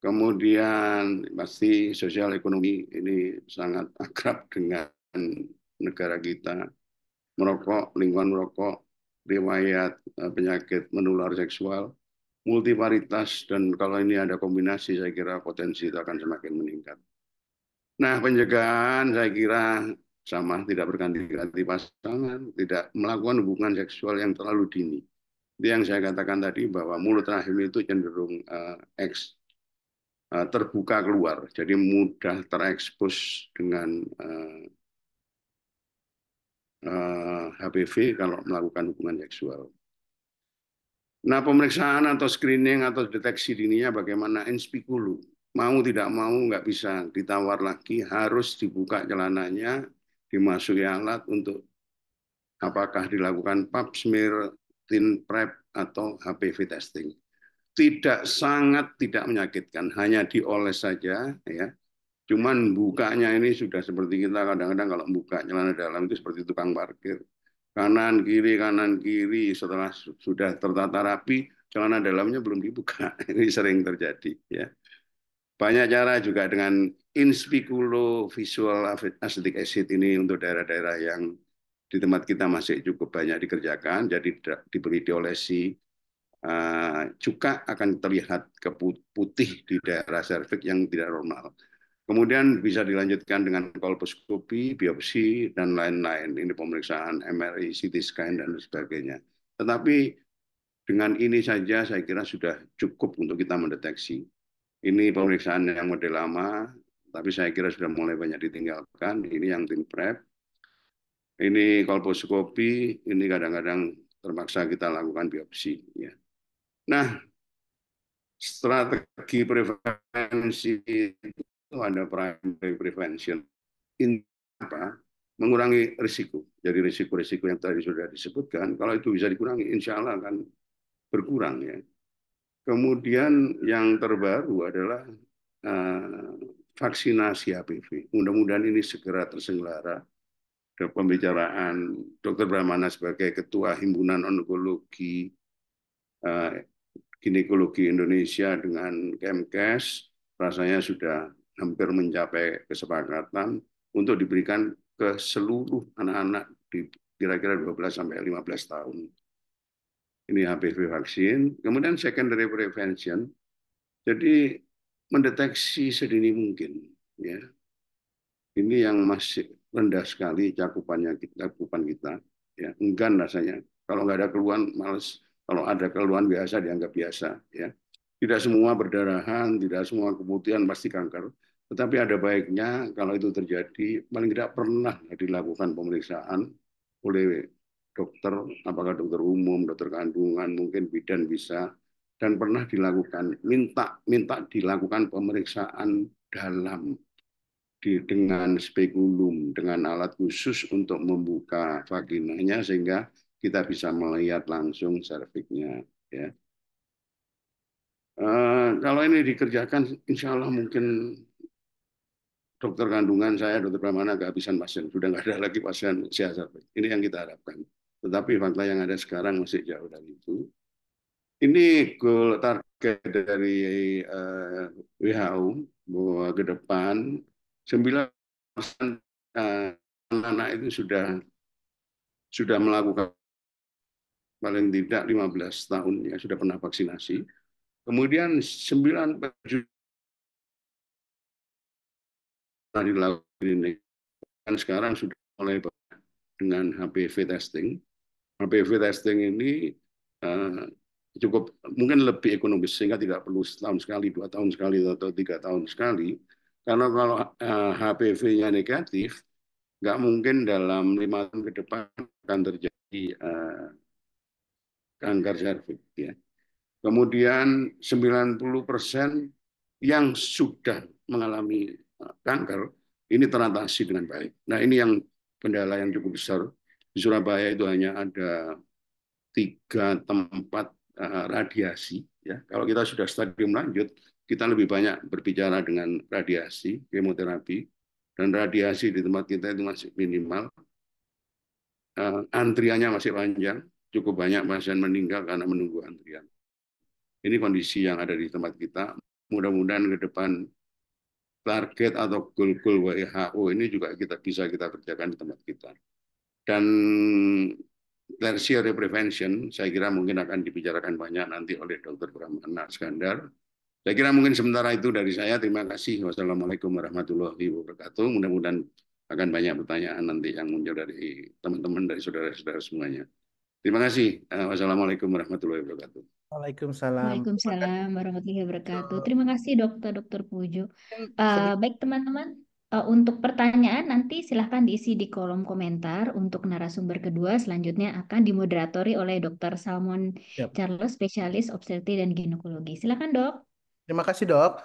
Kemudian pasti sosial ekonomi ini sangat akrab dengan negara kita. Merokok, lingkungan merokok, riwayat penyakit menular seksual, multivaritas, dan kalau ini ada kombinasi saya kira potensi itu akan semakin meningkat. Nah, pencegahan saya kira sama, tidak berganti-ganti pasangan, tidak melakukan hubungan seksual yang terlalu dini. Itu yang saya katakan tadi bahwa mulut rahim itu cenderung terbuka keluar, jadi mudah terekspos dengan HPV kalau melakukan hubungan seksual. Nah, pemeriksaan atau screening atau deteksi dininya bagaimana? In speculum. Mau tidak mau nggak bisa ditawar lagi, harus dibuka celananya, dimasuki alat untuk apakah dilakukan pap smear, thin prep, atau HPV testing. Sangat tidak menyakitkan, hanya dioles saja, ya. Cuman bukanya ini sudah seperti kita kadang-kadang kalau buka celana dalam itu seperti tukang parkir. Kanan kiri setelah sudah tertata rapi celana dalamnya belum dibuka. Ini sering terjadi, ya. Banyak cara juga dengan in speculo visual acetic acid ini untuk daerah-daerah yang di tempat kita masih cukup banyak dikerjakan, jadi diberi diolesi. Cuka akan terlihat putih di daerah serviks yang tidak normal. Kemudian bisa dilanjutkan dengan kolposkopi, biopsi, dan lain-lain. Ini pemeriksaan MRI, CT scan, dan sebagainya. Tetapi dengan ini saja saya kira sudah cukup untuk kita mendeteksi. Ini pemeriksaan yang model lama, tapi saya kira sudah mulai banyak ditinggalkan. Ini yang thin prep. Ini kolposkopi, ini kadang-kadang terpaksa kita lakukan biopsi. Ya. Nah, strategi prevensi itu ada primary prevention. Ini apa? Mengurangi risiko. Jadi risiko-risiko yang tadi sudah disebutkan, kalau itu bisa dikurangi, insya Allah akan berkurang, ya. Kemudian yang terbaru adalah vaksinasi HPV. Mudah-mudahan ini segera terselenggara. Ada pembicaraan Dr. Brahmana sebagai Ketua Himpunan Onkologi Ginekologi Indonesia dengan Kemkes, rasanya sudah hampir mencapai kesepakatan untuk diberikan ke seluruh anak-anak di kira-kira 12 sampai 15 tahun. Ini HPV vaksin. Kemudian secondary prevention. Jadi mendeteksi sedini mungkin, ya. Ini yang masih rendah sekali cakupan kita, ya. Enggan rasanya. Kalau nggak ada keluhan, males. Kalau ada keluhan biasa dianggap biasa, ya. Tidak semua berdarahan, tidak semua kemutian pasti kanker. Tetapi ada baiknya kalau itu terjadi, paling tidak pernah dilakukan pemeriksaan oleh dokter, apakah dokter umum, dokter kandungan, mungkin bidan bisa, dan pernah dilakukan, minta dilakukan pemeriksaan dalam dengan spekulum, dengan alat khusus untuk membuka vaginanya sehingga kita bisa melihat langsung serviksnya, ya. Kalau ini dikerjakan, insya Allah mungkin dokter kandungan saya, dokter Pramana, kehabisan pasien. Sudah nggak ada lagi pasien usia serviks. Ini yang kita harapkan. Tetapi fakta yang ada sekarang masih jauh dari itu. Ini goal target dari WHO bahwa ke depan 9% anak itu sudah melakukan paling tidak 15 tahun ya sudah pernah vaksinasi. Kemudian 9 dilakukan ini. Dan sekarang sudah mulai dengan HPV testing. HPV testing ini cukup mungkin lebih ekonomis sehingga tidak perlu setahun sekali, 2 tahun sekali, atau 3 tahun sekali. Karena kalau HPV-nya negatif, nggak mungkin dalam 5 tahun ke depan akan terjadi kanker serviks. Ya. Kemudian 90% yang sudah mengalami kanker ini teratasi dengan baik. Nah, ini yang kendala yang cukup besar. Di Surabaya itu hanya ada 3 tempat radiasi. Ya. Kalau kita sudah stadium lanjut, kita lebih banyak berbicara dengan radiasi, kemoterapi, dan radiasi di tempat kita itu masih minimal. Antriannya masih panjang, cukup banyak pasien meninggal karena menunggu antrian. Ini kondisi yang ada di tempat kita. Mudah-mudahan ke depan target atau goal-goal WHO ini juga bisa kita kerjakan di tempat kita. Dan tertiary prevention, saya kira mungkin akan dibicarakan banyak nanti oleh Dr. Brahmana Skandar. Saya kira mungkin sementara itu dari saya. Terima kasih. Wassalamualaikum warahmatullahi wabarakatuh. Mudah-mudahan akan banyak pertanyaan nanti yang muncul dari teman-teman, dari saudara-saudara semuanya. Terima kasih. Wassalamualaikum warahmatullahi wabarakatuh. Waalaikumsalam. Terima kasih. Waalaikumsalam warahmatullahi wabarakatuh. Terima kasih Dokter Pujo. Sedikit Baik teman-teman, untuk pertanyaan nanti silahkan diisi di kolom komentar. Untuk narasumber kedua selanjutnya akan dimoderatori oleh Dokter Salmon siap. Charles, spesialis obstetri dan ginekologi. Silakan Dok. Terima kasih, Dok.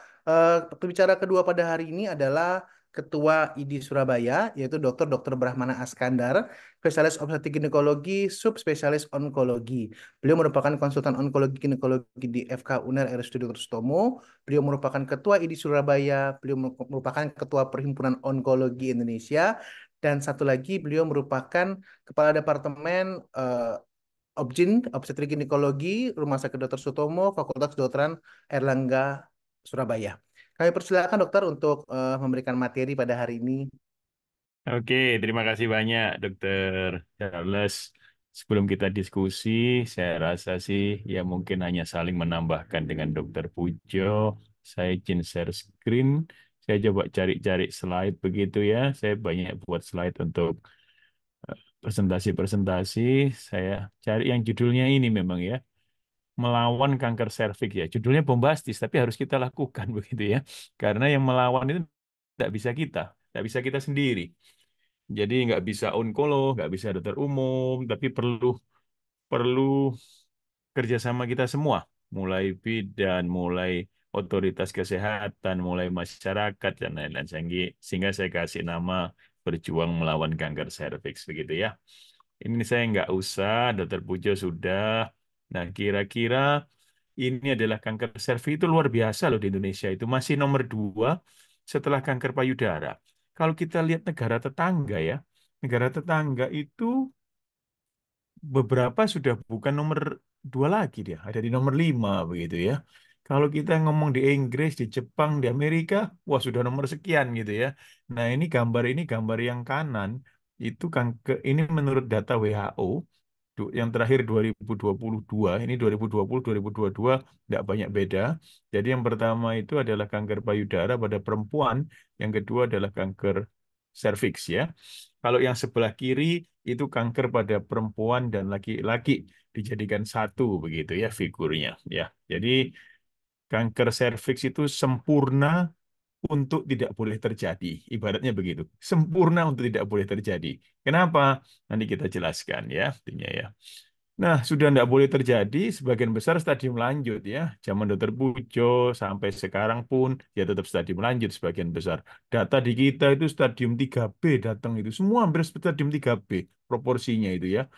Pembicara kedua pada hari ini adalah Ketua ID Surabaya, yaitu Dr. Brahmana Askandar, spesialis obstetrik ginekologi, subspesialis onkologi. Beliau merupakan konsultan onkologi ginekologi di FK UNER RSUD Dr. Sutomo. Beliau merupakan Ketua ID Surabaya, beliau merupakan Ketua Perhimpunan Onkologi Indonesia, dan satu lagi beliau merupakan Kepala Departemen Obstetrik Ginekologi, Rumah Sakit Dr. Sutomo, Fakultas Kedokteran Erlangga, Surabaya. Kami persilakan dokter untuk memberikan materi pada hari ini. Oke, terima kasih banyak Dokter Charles. Sebelum kita diskusi, saya rasa sih ya mungkin hanya saling menambahkan dengan Dokter Pujo. Saya izin share screen. Saya coba cari-cari slide begitu ya. Saya banyak buat slide untuk presentasi-presentasi. Saya cari yang judulnya ini memang ya. Melawan kanker serviks ya. Judulnya bombastis, tapi harus kita lakukan begitu ya. Karena yang melawan itu tidak bisa kita sendiri. Jadi nggak bisa onkolog, nggak bisa dokter umum, tapi perlu perlu kerjasama kita semua, mulai bidan, mulai otoritas kesehatan, mulai masyarakat dan lain-lain. Sehingga saya kasih nama berjuang melawan kanker serviks begitu ya. Ini saya nggak usah, dokter Pujo sudah. Nah, kira-kira ini adalah kanker serviks itu luar biasa loh di Indonesia. Itu masih nomor 2 setelah kanker payudara. Kalau kita lihat negara tetangga ya, negara tetangga itu beberapa sudah bukan nomor 2 lagi dia, ada di nomor 5 begitu ya. Kalau kita ngomong di Inggris, di Jepang, di Amerika, wah sudah nomor sekian gitu ya. Nah ini gambar yang kanan itu ini menurut data WHO yang terakhir 2022, ini 2020, 2022 tidak banyak beda. Jadi yang pertama itu adalah kanker payudara pada perempuan, yang kedua adalah kanker serviks ya. Kalau yang sebelah kiri itu kanker pada perempuan dan laki-laki dijadikan satu begitu ya figurnya ya. Jadi kanker serviks itu sempurna untuk tidak boleh terjadi. Ibaratnya begitu. Sempurna untuk tidak boleh terjadi. Kenapa? Nanti kita jelaskan ya, artinya ya. Nah, sudah tidak boleh terjadi, sebagian besar stadium lanjut ya. Zaman Dokter Pujo sampai sekarang pun ya tetap stadium lanjut sebagian besar. Data di kita itu stadium 3B datang itu. Semua hampir stadium 3B proporsinya itu ya.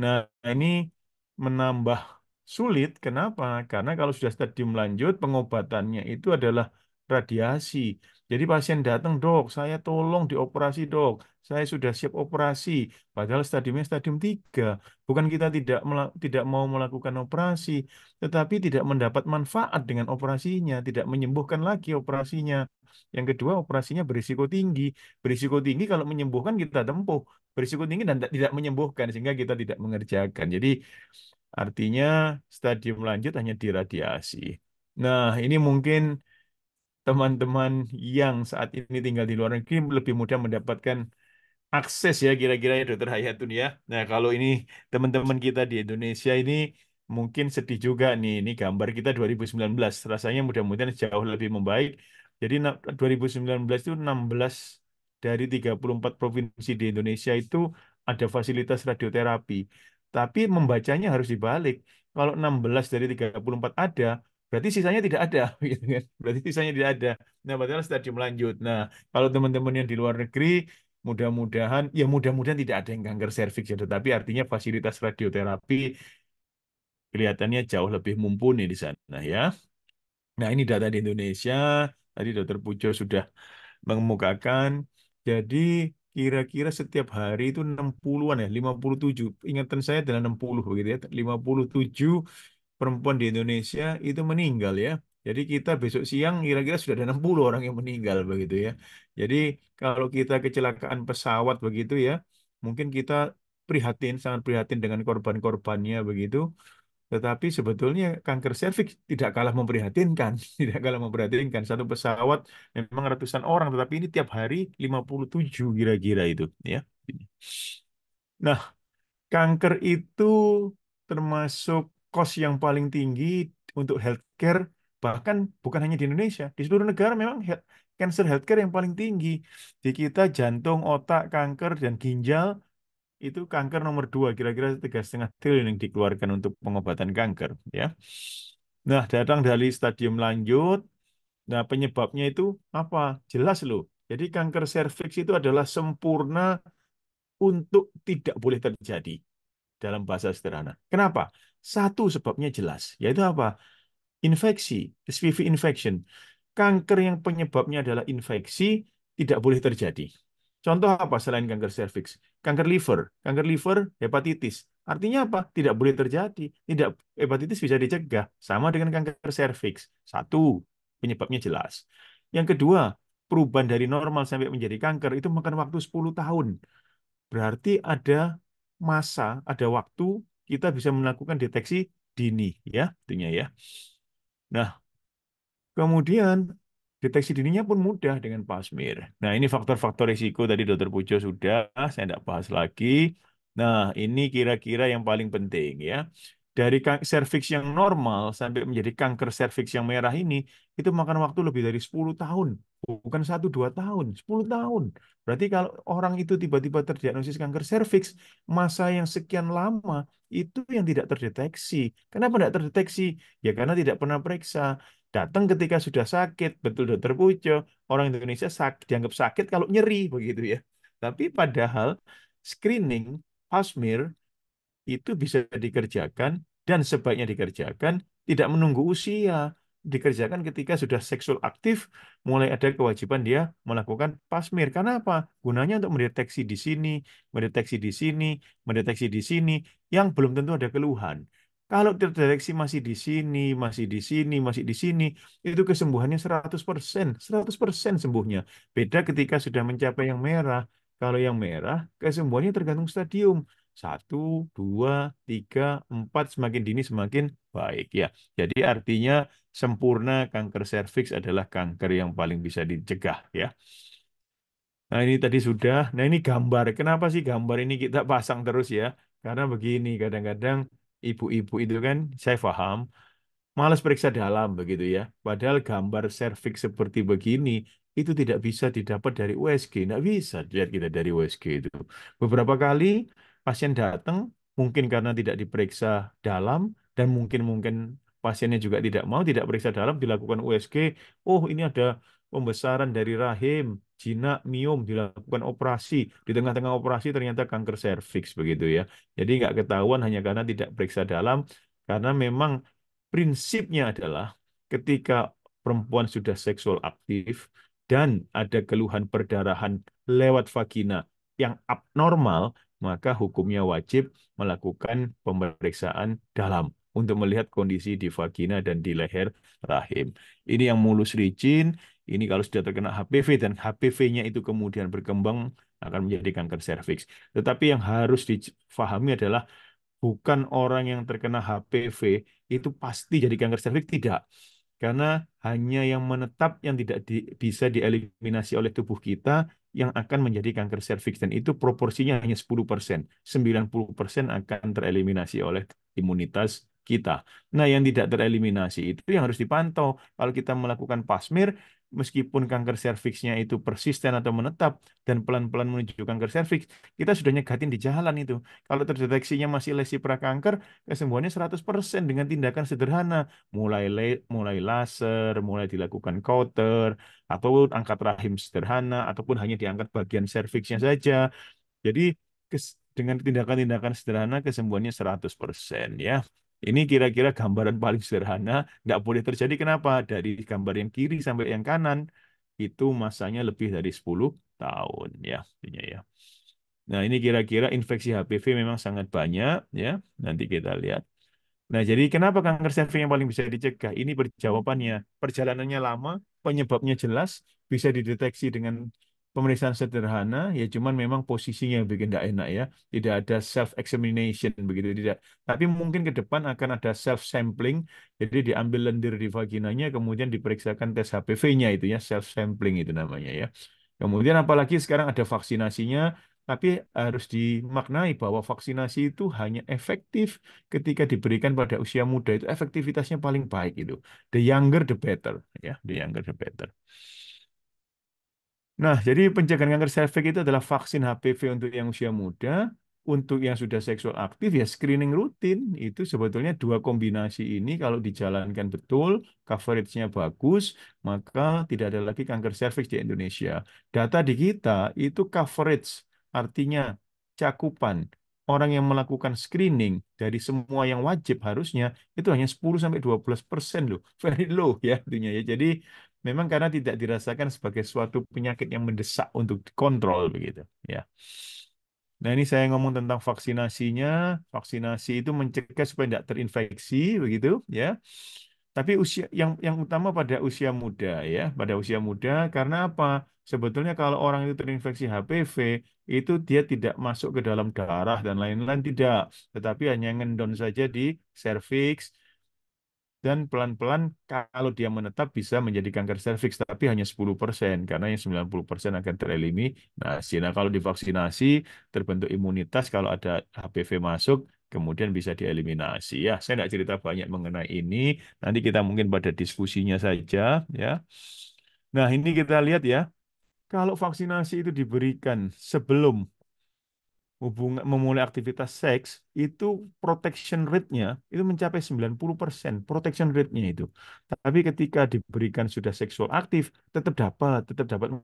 Nah, ini menambah sulit. Kenapa? Karena kalau sudah stadium lanjut, pengobatannya itu adalah radiasi. Jadi pasien datang, dok, saya tolong dioperasi, dok. Saya sudah siap operasi. Padahal stadiumnya stadium 3. Bukan kita tidak mau melakukan operasi, tetapi tidak mendapat manfaat dengan operasinya, tidak menyembuhkan lagi operasinya. Yang kedua, operasinya berisiko tinggi. Berisiko tinggi kalau menyembuhkan kita tempuh, berisiko tinggi dan tidak menyembuhkan sehingga kita tidak mengerjakan. Jadi artinya stadium lanjut hanya diradiasi. Nah, ini mungkin teman-teman yang saat ini tinggal di luar negeri lebih mudah mendapatkan akses ya kira-kira ya Dokter Hayatun ya. Nah, kalau ini teman-teman kita di Indonesia ini mungkin sedih juga nih. Ini gambar kita 2019. Rasanya mudah-mudahan jauh lebih membaik. Jadi 2019 itu 16 dari 34 provinsi di Indonesia itu ada fasilitas radioterapi. Tapi membacanya harus dibalik. Kalau 16 dari 34 ada, berarti sisanya tidak ada. Gitu kan. Berarti sisanya tidak ada. Nah, padahal stadium lanjut. Nah, kalau teman-teman yang di luar negeri, mudah-mudahan tidak ada yang kanker serviks ya, tetapi artinya fasilitas radioterapi kelihatannya jauh lebih mumpuni di sana ya. Nah, ini data di Indonesia. Tadi Dokter Pujo sudah mengemukakan. Jadi kira-kira setiap hari itu 60-an ya, 57. Ingatan saya adalah 60 begitu ya. 57 perempuan di Indonesia itu meninggal ya. Jadi kita besok siang kira-kira sudah ada 60 orang yang meninggal begitu ya. Jadi kalau kita kecelakaan pesawat begitu ya, mungkin kita prihatin, sangat prihatin dengan korban-korbannya begitu. Tetapi sebetulnya kanker serviks tidak kalah memprihatinkan, tidak kalah memprihatinkan. Satu pesawat memang ratusan orang, tetapi ini tiap hari 57 kira-kira itu ya. Nah, kanker itu termasuk cost yang paling tinggi untuk healthcare, bahkan bukan hanya di Indonesia, di seluruh negara memang cancer healthcare yang paling tinggi. Di kita jantung, otak, kanker, dan ginjal itu kanker nomor 2, kira-kira 3,5 triliun yang dikeluarkan untuk pengobatan kanker, ya. Nah, datang dari stadium lanjut. Nah, penyebabnya itu apa? Jelas loh. Jadi kanker serviks itu adalah sempurna untuk tidak boleh terjadi dalam bahasa sederhana. Kenapa? Satu sebabnya jelas, yaitu apa? Infeksi, HPV infection. Kanker yang penyebabnya adalah infeksi tidak boleh terjadi. Contoh apa selain kanker serviks? Kanker liver, hepatitis. Artinya apa? Tidak boleh terjadi. Tidak, hepatitis bisa dicegah. Sama dengan kanker serviks. Satu, penyebabnya jelas. Yang kedua, perubahan dari normal sampai menjadi kanker itu makan waktu 10 tahun. Berarti ada masa, ada waktu kita bisa melakukan deteksi dini, ya, artinya ya. Nah, kemudian deteksi dininya pun mudah dengan plasmir. Nah, ini faktor-faktor risiko tadi Dokter Pujo sudah, saya tidak bahas lagi. Nah, ini kira-kira yang paling penting ya. Dari serviks yang normal sampai menjadi kanker serviks yang merah ini, itu makan waktu lebih dari 10 tahun. Bukan 1-2 tahun, 10 tahun. Berarti kalau orang itu tiba-tiba terdiagnosis kanker serviks, masa yang sekian lama itu yang tidak terdeteksi. Kenapa tidak terdeteksi? Ya karena tidak pernah periksa. Datang ketika sudah sakit, betul Dokter Pujo, orang Indonesia dianggap sakit kalau nyeri begitu ya. Tapi padahal screening pap smear itu bisa dikerjakan dan sebaiknya dikerjakan tidak menunggu usia. Dikerjakan ketika sudah seksual aktif, mulai ada kewajiban dia melakukan pap smear. Karena apa? Gunanya untuk mendeteksi di sini, mendeteksi di sini, mendeteksi di sini, yang belum tentu ada keluhan. Kalau terdeteksi masih di sini, masih di sini, masih di sini, itu kesembuhannya 100%, 100% sembuhnya. Beda ketika sudah mencapai yang merah. Kalau yang merah, kesembuhannya tergantung stadium. 1, 2, 3, 4, semakin dini semakin baik ya. Jadi artinya sempurna kanker serviks adalah kanker yang paling bisa dicegah ya. Nah ini tadi sudah. Nah ini gambar. Kenapa sih gambar ini kita pasang terus ya? Karena begini, kadang-kadang ibu-ibu itu kan saya paham malas periksa dalam begitu ya. Padahal gambar serviks seperti begini itu tidak bisa didapat dari USG, tidak bisa dilihat kita dari USG itu. Beberapa kali pasien datang mungkin karena tidak diperiksa dalam dan mungkin pasiennya juga tidak periksa dalam dilakukan USG. Oh ini ada pembesaran dari rahim, jinak, miom dilakukan operasi. Di tengah-tengah operasi ternyata kanker serviks begitu ya. Jadi nggak ketahuan hanya karena tidak periksa dalam karena memang prinsipnya adalah ketika perempuan sudah seksual aktif dan ada keluhan perdarahan lewat vagina yang abnormal, maka hukumnya wajib melakukan pemeriksaan dalam untuk melihat kondisi di vagina dan di leher rahim. Ini yang mulus licin, ini kalau sudah terkena HPV dan HPV-nya itu kemudian berkembang akan menjadi kanker serviks. Tetapi yang harus difahami adalah bukan orang yang terkena HPV itu pasti jadi kanker serviks, tidak. Karena hanya yang menetap yang tidak bisa dieliminasi oleh tubuh kita yang akan menjadi kanker serviks dan itu proporsinya hanya 10%. 90% akan tereliminasi oleh imunitas kita. Nah, yang tidak tereliminasi itu yang harus dipantau. Kalau kita melakukan pap smear, meskipun kanker serviksnya itu persisten atau menetap dan pelan-pelan menuju kanker serviks, kita sudah nyegatin di jalan itu. Kalau terdeteksinya masih lesi prakanker, kesembuhannya 100% dengan tindakan sederhana mulai laser, mulai dilakukan counter, atau angkat rahim sederhana, ataupun hanya diangkat bagian serviksnya saja. Jadi dengan tindakan-tindakan sederhana kesembuhannya 100% ya. Ini kira-kira gambaran paling sederhana, nggak boleh terjadi kenapa? Dari gambar yang kiri sampai yang kanan itu masanya lebih dari 10 tahun ya, artinya ya. Nah, ini kira-kira infeksi HPV memang sangat banyak ya. Nanti kita lihat. Nah, jadi kenapa kanker cervix yang paling bisa dicegah? Ini jawabannya. Perjalanannya lama, penyebabnya jelas, bisa dideteksi dengan pemeriksaan sederhana, ya cuman memang posisinya yang bikin tidak enak ya. Tidak ada self-examination, begitu tidak. Tapi mungkin ke depan akan ada self-sampling, jadi diambil lendir di vaginanya, kemudian diperiksakan tes HPV-nya itu ya, self-sampling itu namanya ya. Kemudian apalagi sekarang ada vaksinasinya, Tapi harus dimaknai bahwa vaksinasi itu hanya efektif ketika diberikan pada usia muda, itu efektivitasnya paling baik itu. The younger the better, ya, the younger the better. Nah, jadi pencegahan kanker serviks itu adalah vaksin HPV untuk yang usia muda, untuk yang sudah seksual aktif ya screening rutin. Itu sebetulnya dua kombinasi ini kalau dijalankan betul, coveragenya bagus, maka tidak ada lagi kanker serviks di Indonesia. Data di kita itu coverage, artinya cakupan orang yang melakukan screening dari semua yang wajib harusnya itu hanya 10-12% loh, very low ya intinya ya. Jadi memang karena tidak dirasakan sebagai suatu penyakit yang mendesak untuk dikontrol begitu ya. Nah, ini saya ngomong tentang vaksinasinya. Vaksinasi itu mencegah supaya tidak terinfeksi begitu ya. Tapi yang utama pada usia muda ya, pada usia muda karena apa? Sebetulnya kalau orang itu terinfeksi HPV itu dia tidak masuk ke dalam darah dan lain-lain tidak, tetapi hanya ngendon saja di serviks dan pelan-pelan kalau dia menetap bisa menjadi kanker serviks tapi hanya 10% karena yang 90% akan tereliminasi. Nah, kalau divaksinasi terbentuk imunitas kalau ada HPV masuk kemudian bisa dieliminasi. Ya, saya tidak cerita banyak mengenai ini. Nanti kita mungkin pada diskusinya saja ya. Nah, ini kita lihat ya. Kalau vaksinasi itu diberikan sebelum hubungan memulai aktivitas seks itu protection rate-nya itu mencapai 90% protection rate-nya itu. Tapi ketika diberikan sudah seksual aktif tetap dapat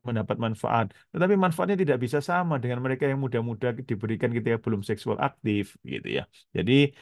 mendapat manfaat. Tetapi manfaatnya tidak bisa sama dengan mereka yang muda-muda diberikan ketika belum seksual aktif gitu ya. Jadi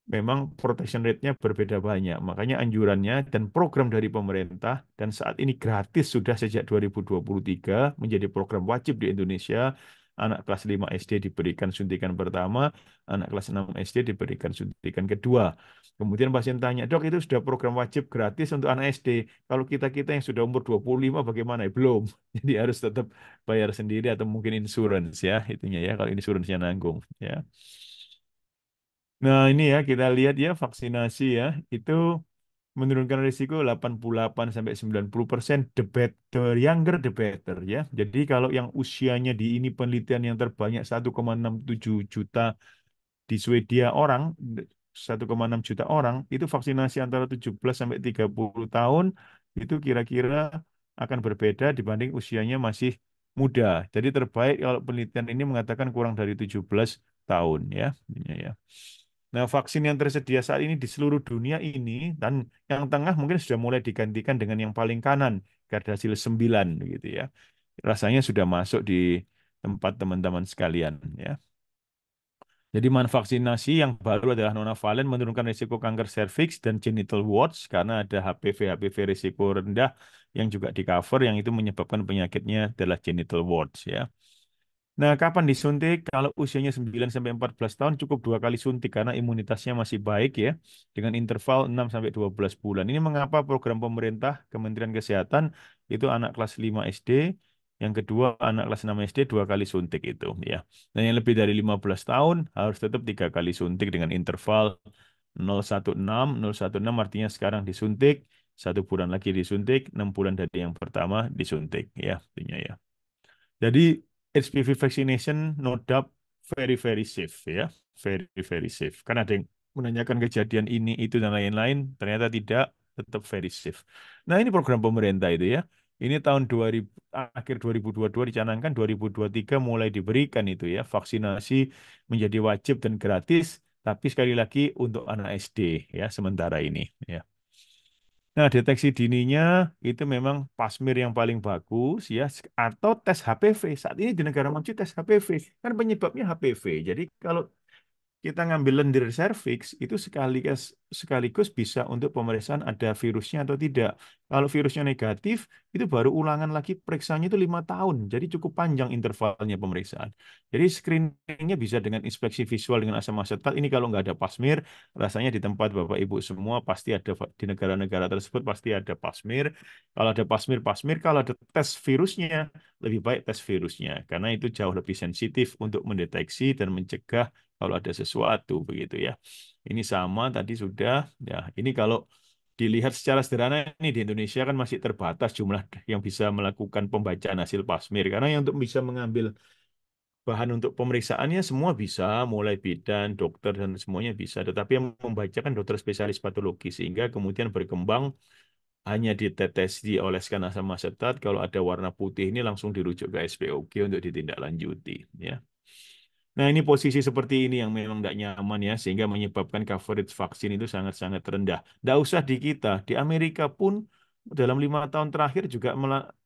memang protection rate-nya berbeda banyak. Makanya anjurannya dan program dari pemerintah dan saat ini gratis sudah sejak 2023 menjadi program wajib di Indonesia. Anak kelas 5 SD diberikan suntikan pertama, anak kelas 6 SD diberikan suntikan kedua. Kemudian pasien tanya, "Dok, itu sudah program wajib gratis untuk anak SD. Kalau kita-kita yang sudah umur 25 bagaimana?" Belum. Jadi harus tetap bayar sendiri atau mungkin insurance ya, itunya ya kalau insurance-nya nanggung ya. Nah, ini ya kita lihat ya vaksinasi ya itu menurunkan risiko 88 sampai 90%, the younger the better ya. Jadi kalau yang usianya di ini penelitian yang terbanyak 1,67 juta di Swedia orang 1,6 juta orang itu vaksinasi antara 17 sampai 30 tahun itu kira-kira akan berbeda dibanding usianya masih muda. Jadi terbaik kalau penelitian ini mengatakan kurang dari 17 tahun ya. Ini ya. Nah, vaksin yang tersedia saat ini di seluruh dunia ini dan yang tengah mungkin sudah mulai digantikan dengan yang paling kanan, Gardasil 9 gitu ya. Rasanya sudah masuk di tempat teman-teman sekalian ya. Jadi manfaat vaksinasi yang baru adalah nonavalen menurunkan risiko kanker serviks dan genital warts karena ada HPV risiko rendah yang juga di cover yang itu menyebabkan penyakitnya adalah genital warts ya. Nah, kapan disuntik? Kalau usianya 9 sampai 14 tahun cukup 2 kali suntik karena imunitasnya masih baik ya dengan interval 6 sampai 12 bulan. Ini mengapa program pemerintah Kementerian Kesehatan itu anak kelas 5 SD, yang kedua anak kelas 6 SD 2 kali suntik itu ya. Dan yang lebih dari 15 tahun harus tetap 3 kali suntik dengan interval 016 artinya sekarang disuntik, 1 bulan lagi disuntik, 6 bulan dari yang pertama disuntik ya, artinya ya. Jadi HPV vaccination no doubt very very safe ya, very very safe. Karena ada yang menanyakan kejadian ini itu dan lain-lain, ternyata tidak, tetap very safe. Nah, ini program pemerintah itu ya. Ini tahun 2000 akhir 2022 dicanangkan 2023 mulai diberikan itu ya vaksinasi menjadi wajib dan gratis, tapi sekali lagi untuk anak SD ya sementara ini ya. Nah, deteksi dininya itu memang pasmir yang paling bagus ya atau tes HPV. Saat ini di negara maju tes HPV kan penyebabnya HPV. Jadi kalau kita ngambil lendir serviks itu sekaligus bisa untuk pemeriksaan ada virusnya atau tidak. Kalau virusnya negatif, itu baru ulangan lagi periksanya itu 5 tahun. Jadi cukup panjang intervalnya pemeriksaan. Jadi screeningnya bisa dengan inspeksi visual dengan asam asetat. Ini kalau nggak ada pasmir, rasanya di tempat Bapak Ibu semua pasti ada di negara-negara tersebut pasti ada pasmir. Kalau ada pasmir, kalau ada tes virusnya, lebih baik tes virusnya. Karena itu jauh lebih sensitif untuk mendeteksi dan mencegah kalau ada sesuatu begitu ya. Ini sama tadi sudah ya. Ini kalau dilihat secara sederhana ini di Indonesia kan masih terbatas jumlah yang bisa melakukan pembacaan hasil pasmir karena yang untuk bisa mengambil bahan untuk pemeriksaannya semua bisa, mulai bidan, dokter, dan semuanya bisa. Tetapi yang membacakan dokter spesialis patologi, sehingga kemudian berkembang hanya ditetes, dioleskan asam asetat. Kalau ada warna putih ini langsung dirujuk ke SPOG untuk ditindaklanjuti. Ya. Nah, ini posisi seperti ini yang memang tidak nyaman ya, sehingga menyebabkan coverage vaksin itu sangat-sangat rendah. Tidak usah di kita, di Amerika pun dalam 5 tahun terakhir juga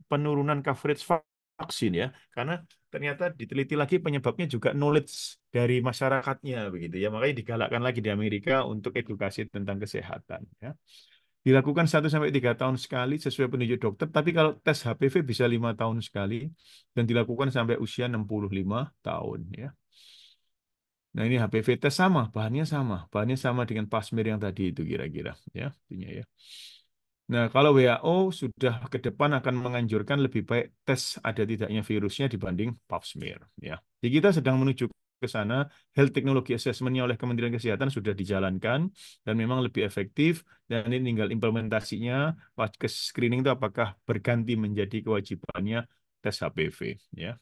penurunan coverage vaksin ya, karena ternyata diteliti lagi penyebabnya juga knowledge dari masyarakatnya begitu ya, makanya digalakkan lagi di Amerika untuk edukasi tentang kesehatan ya. Dilakukan 1 sampai 3 tahun sekali sesuai petunjuk dokter, tapi kalau tes HPV bisa 5 tahun sekali dan dilakukan sampai usia 65 tahun ya. Nah, ini HPV tes bahannya sama dengan pap smear yang tadi itu kira-kira ya, intinya ya. Nah, kalau WHO sudah ke depan akan menganjurkan lebih baik tes ada tidaknya virusnya dibanding pap smear ya. Jadi kita sedang menuju ke sana, health technology assessment-nya oleh Kementerian Kesehatan sudah dijalankan dan memang lebih efektif, dan ini tinggal implementasinya pas ke screening itu apakah berganti menjadi kewajibannya tes HPV ya.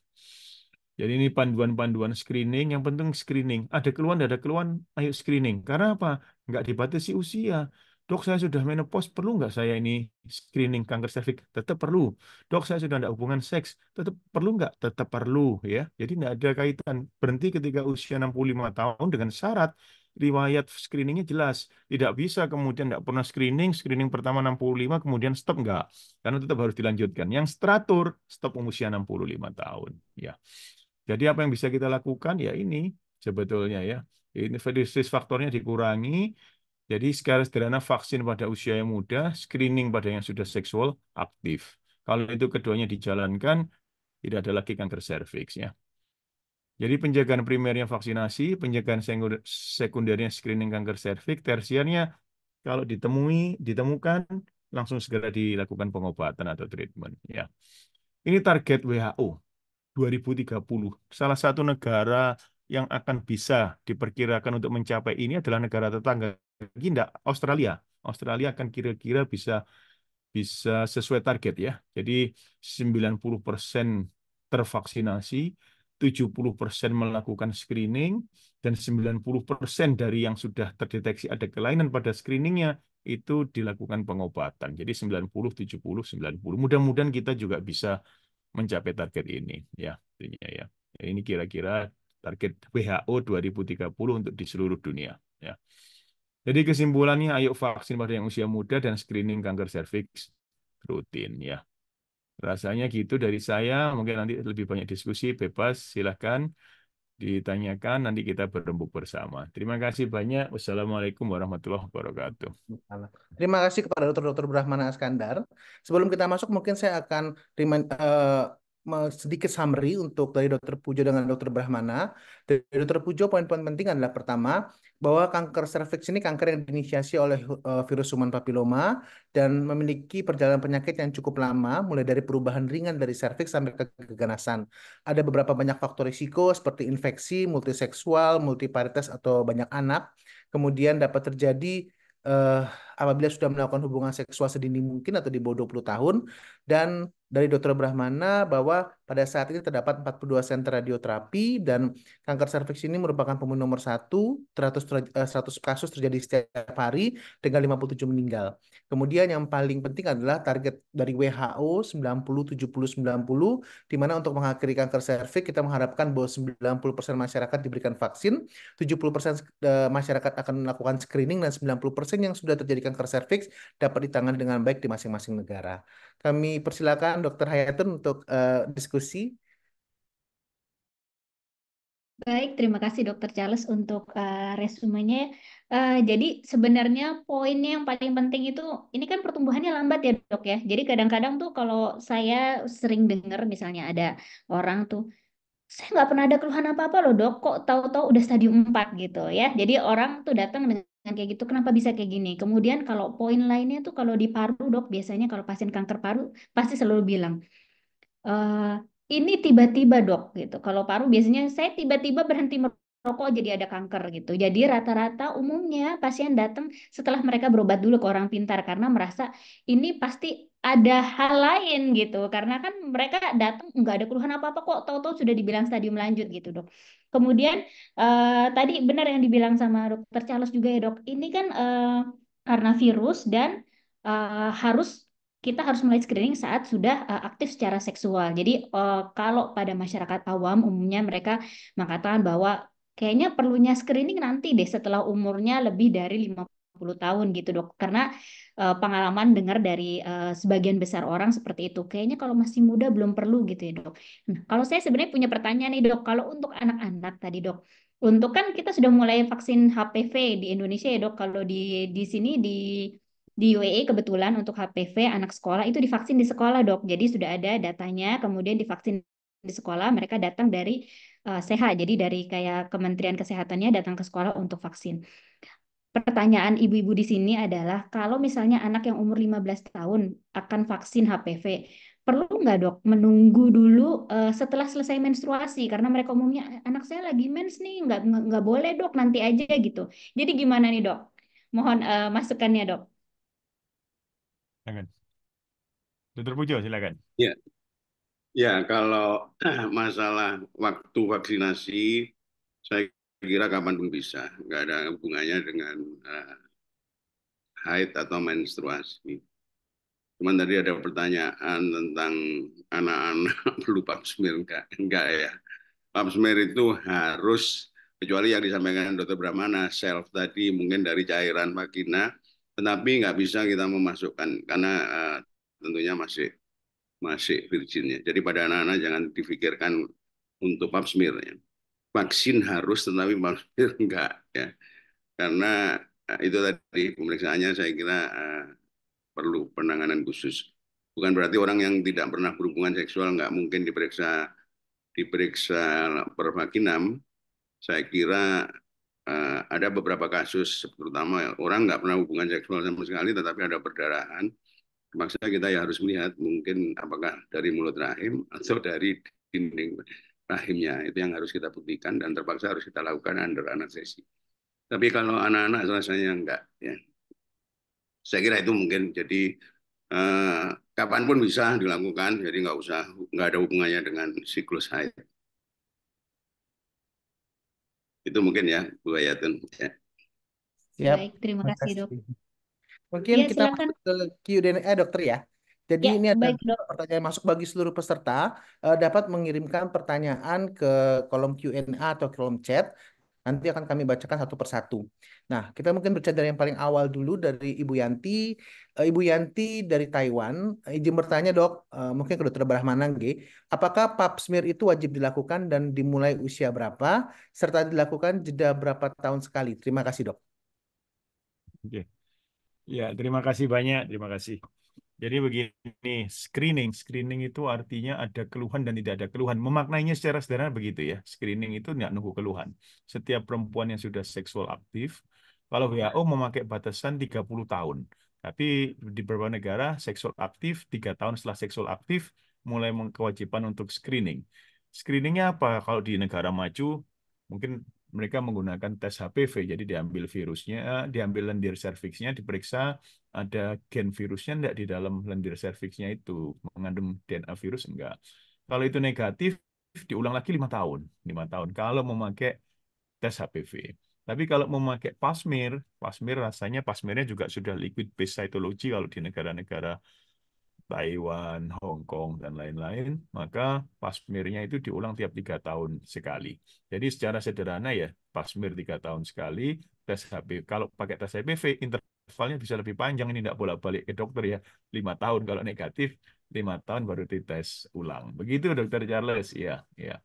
Jadi ini panduan-panduan screening, yang penting screening. Ada keluhan, ayo screening. Karena apa? Nggak dibatasi usia. Dok, saya sudah menopause, perlu nggak saya ini screening kanker serviks? Tetap perlu. Dok, saya sudah tidak hubungan seks, tetap perlu nggak? Tetap perlu ya. Jadi tidak ada kaitan. Berhenti ketika usia 65 tahun dengan syarat riwayat screeningnya jelas. Tidak bisa kemudian tidak pernah screening, screening pertama 65, kemudian stop nggak. Karena tetap harus dilanjutkan. Yang teratur, stop usia 65 tahun. Ya. Jadi apa yang bisa kita lakukan ya ini sebetulnya ya. Ini risk faktornya dikurangi. Jadi secara sederhana vaksin pada usia yang muda, screening pada yang sudah seksual aktif. Kalau itu keduanya dijalankan, tidak ada lagi kanker serviks ya. Jadi penjagaan primernya vaksinasi, penjagaan sekundernya screening kanker serviks, tersiernya kalau ditemukan langsung segera dilakukan pengobatan atau treatment ya. Ini target WHO 2030. Salah satu negara yang akan bisa diperkirakan untuk mencapai ini adalah negara tetangga kita, Australia. Australia akan kira-kira bisa bisa sesuai target ya. Jadi 90% tervaksinasi, 70% melakukan screening, dan 90% dari yang sudah terdeteksi ada kelainan pada screeningnya itu dilakukan pengobatan. Jadi 90, 70, 90. Mudah-mudahan kita juga bisa mencapai target ini ya. Intinya ya. Ini kira-kira target WHO 2030 untuk di seluruh dunia ya. Jadi kesimpulannya, ayo vaksin pada yang usia muda dan screening kanker serviks rutin ya. Rasanya gitu dari saya. Mungkin nanti lebih banyak diskusi, bebas, silahkan ditanyakan. Nanti kita berembuk bersama. Terima kasih banyak. Wassalamualaikum warahmatullahi wabarakatuh. Terima kasih kepada Dr. Brahmana Askandar. Sebelum kita masuk, mungkin saya akan sedikit summary untuk dari Dr. Pujo dengan Dr. Brahmana. Dari Dr. Pujo, poin-poin penting adalah pertama, bahwa kanker serviks ini kanker yang diinisiasi oleh virus human papilloma dan memiliki perjalanan penyakit yang cukup lama, mulai dari perubahan ringan dari serviks sampai ke keganasan. Ada beberapa banyak faktor risiko seperti infeksi, multiseksual, multiparitas atau banyak anak. Kemudian dapat terjadi apabila sudah melakukan hubungan seksual sedini mungkin atau di bawah 20 tahun. Dan dari Dr. Brahmana bahwa pada saat ini terdapat 42 sentra radioterapi dan kanker serviks ini merupakan pembunuh nomor 1, 100 kasus terjadi setiap hari dengan 57 meninggal. Kemudian yang paling penting adalah target dari WHO 90, 70, 90, di mana untuk mengakhiri kanker serviks kita mengharapkan bahwa 90% masyarakat diberikan vaksin, 70% masyarakat akan melakukan screening, dan 90% yang sudah terjadi kanker serviks dapat ditangani dengan baik di masing-masing negara. Kami persilakan Dr. Hayatun untuk diskusi. Baik, terima kasih Dokter Charles untuk resumenya. Jadi sebenarnya poinnya yang paling penting itu, ini kan pertumbuhannya lambat ya dok ya. Jadi kadang-kadang tuh kalau saya sering dengar misalnya ada orang tuh, saya nggak pernah ada keluhan apa-apa loh dok, kok tahu-tahu udah stadium 4 gitu ya. Jadi orang tuh datang dengan kayak gitu, kenapa bisa kayak gini? Kemudian kalau poin lainnya tuh kalau di paru dok, biasanya kalau pasien kanker paru pasti selalu bilang, eh ini tiba-tiba dok gitu. Kalau paru biasanya saya tiba-tiba berhenti merokok jadi ada kanker gitu. Jadi rata-rata umumnya pasien datang setelah mereka berobat dulu ke orang pintar karena merasa ini pasti ada hal lain gitu, karena kan mereka datang nggak ada keluhan apa-apa kok, tahu-tahu sudah dibilang stadium lanjut gitu dok. Kemudian tadi benar yang dibilang sama dokter Charles juga ya dok, ini kan karena virus dan harus kita harus mulai screening saat sudah aktif secara seksual. Jadi kalau pada masyarakat awam umumnya mereka mengatakan bahwa kayaknya perlunya screening nanti deh setelah umurnya lebih dari 50 tahun gitu dok. Karena pengalaman dengar dari sebagian besar orang seperti itu. Kayaknya kalau masih muda belum perlu gitu ya dok. Nah, kalau saya sebenarnya punya pertanyaan nih dok, kalau untuk anak-anak tadi dok, untuk kan kita sudah mulai vaksin HPV di Indonesia ya dok. Kalau di sini di UAE kebetulan untuk HPV anak sekolah itu divaksin di sekolah dok. Jadi sudah ada datanya, kemudian divaksin di sekolah mereka datang dari SEHA, jadi dari kayak Kementerian Kesehatannya datang ke sekolah untuk vaksin. Pertanyaan ibu-ibu di sini adalah kalau misalnya anak yang umur 15 tahun akan vaksin HPV, perlu nggak dok menunggu dulu setelah selesai menstruasi? Karena mereka umumnya anak saya lagi mens nih, nggak boleh dok nanti aja gitu. Jadi gimana nih dok? Mohon masukannya dok. Silakan. Dokter Pujo, silakan. Ya, ya kalau masalah waktu vaksinasi, saya kira kapanpun bisa, nggak ada hubungannya dengan haid atau menstruasi. Cuman tadi ada pertanyaan tentang anak-anak perlu pap smear enggak ya. Pap smear itu harus, kecuali yang disampaikan Dr. Brahmana, self tadi mungkin dari cairan vagina, tetapi nggak bisa kita memasukkan karena tentunya masih virginnya. Jadi pada anak-anak jangan difikirkan untuk pap smear ya. Vaksin harus, tetapi pap smear enggak ya. Karena itu tadi pemeriksaannya saya kira perlu penanganan khusus. Bukan berarti orang yang tidak pernah berhubungan seksual nggak mungkin diperiksa per vaginam. Saya kira ada beberapa kasus, terutama orang nggak pernah hubungan seksual sama sekali, tetapi ada perdarahan. Maksudnya kita ya harus melihat mungkin apakah dari mulut rahim atau dari dinding rahimnya. Itu yang harus kita buktikan dan terpaksa harus kita lakukan under anestesi. Tapi kalau anak-anak rasanya enggak, ya. Saya kira itu mungkin jadi kapanpun bisa dilakukan, jadi nggak ada hubungannya dengan siklus haid. Itu mungkin ya, Bu Ayatun. Ya. Siap. Baik, terima kasih dok. Mungkin Ya kita silakan. masuk ke Q&A dokter ya. Jadi Ya, ini ada baik dok. pertanyaan masuk bagi seluruh peserta. Dapat mengirimkan pertanyaan ke kolom Q&A atau kolom chat. Nanti akan kami bacakan satu persatu. Nah, kita mungkin berbicara dari yang paling awal dulu dari Ibu Yanti. Ibu Yanti dari Taiwan. Izin bertanya dok, mungkin ke Dokter Brahmana, apakah pap smear itu wajib dilakukan dan dimulai usia berapa? Serta dilakukan jeda berapa tahun sekali? Terima kasih dok. Oke. Ya, terima kasih banyak. Terima kasih. Jadi begini, screening itu artinya ada keluhan dan tidak ada keluhan. Memaknainya secara sederhana begitu ya. Screening itu tidak nunggu keluhan. Setiap perempuan yang sudah seksual aktif, kalau WHO memakai batasan 30 tahun. Tapi di beberapa negara seksual aktif 3 tahun setelah seksual aktif mulai kewajiban untuk screening. Screeningnya apa? Kalau di negara maju mungkin mereka menggunakan tes HPV. Jadi diambil virusnya, diambil lendir serviksnya, diperiksa ada gen virusnya enggak di dalam lendir serviksnya itu, mengandung DNA virus enggak. Kalau itu negatif, diulang lagi 5 tahun. 5 tahun kalau memakai tes HPV. Tapi kalau memakai pap smear rasanya pap smearnya juga sudah liquid based cytology kalau di negara-negara Taiwan, Hong Kong, dan lain-lain, maka pap smear-nya itu diulang tiap 3 tahun sekali. Jadi secara sederhana ya, pap smear 3 tahun sekali, tes HPV. Kalau pakai tes HPV, intervalnya bisa lebih panjang, ini tidak bolak-balik ke dokter ya. 5 tahun kalau negatif, 5 tahun baru dites ulang. Begitu Dokter Charles, ya, ya.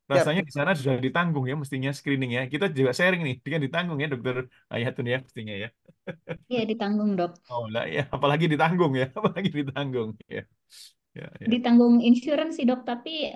Siap. Rasanya di sana sudah ditanggung ya, mestinya screening ya. Kita juga sharing nih, dia ditanggung ya Dokter Ayatun ya, mestinya ya. Iya ditanggung dok. Oh lah ya, apalagi ditanggung ya, apalagi ditanggung ya. Ya, ya. Ditanggung insurance sih dok, tapi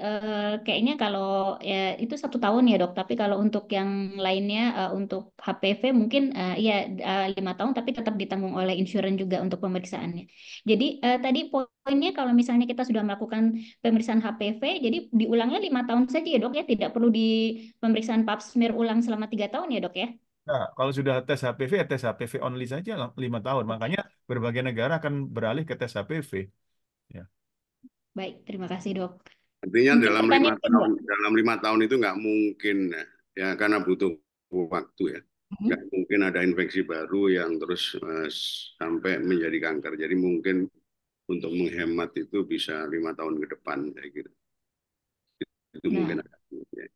kayaknya kalau ya, itu 1 tahun ya dok. Tapi kalau untuk yang lainnya untuk HPV mungkin ya 5 tahun, tapi tetap ditanggung oleh insurance juga untuk pemeriksaannya. Jadi tadi poinnya kalau misalnya kita sudah melakukan pemeriksaan HPV, jadi diulangnya 5 tahun saja ya dok ya, tidak perlu di pemeriksaan pap smear ulang selama 3 tahun ya dok ya. Nah, kalau sudah tes HPV, ya tes HPV only saja 5 tahun. Oke, Makanya berbagai negara akan beralih ke tes HPV. Ya, baik. Terima kasih, Dok. Artinya Mungkin pertanyaan kedua. dalam 5 tahun itu nggak mungkin ya, ya karena butuh waktu ya. Nggak Mhm. mungkin ada infeksi baru yang terus sampai menjadi kanker. Jadi mungkin untuk menghemat itu bisa 5 tahun ke depan, saya kira. Itu mungkin Nah, ada. Ya.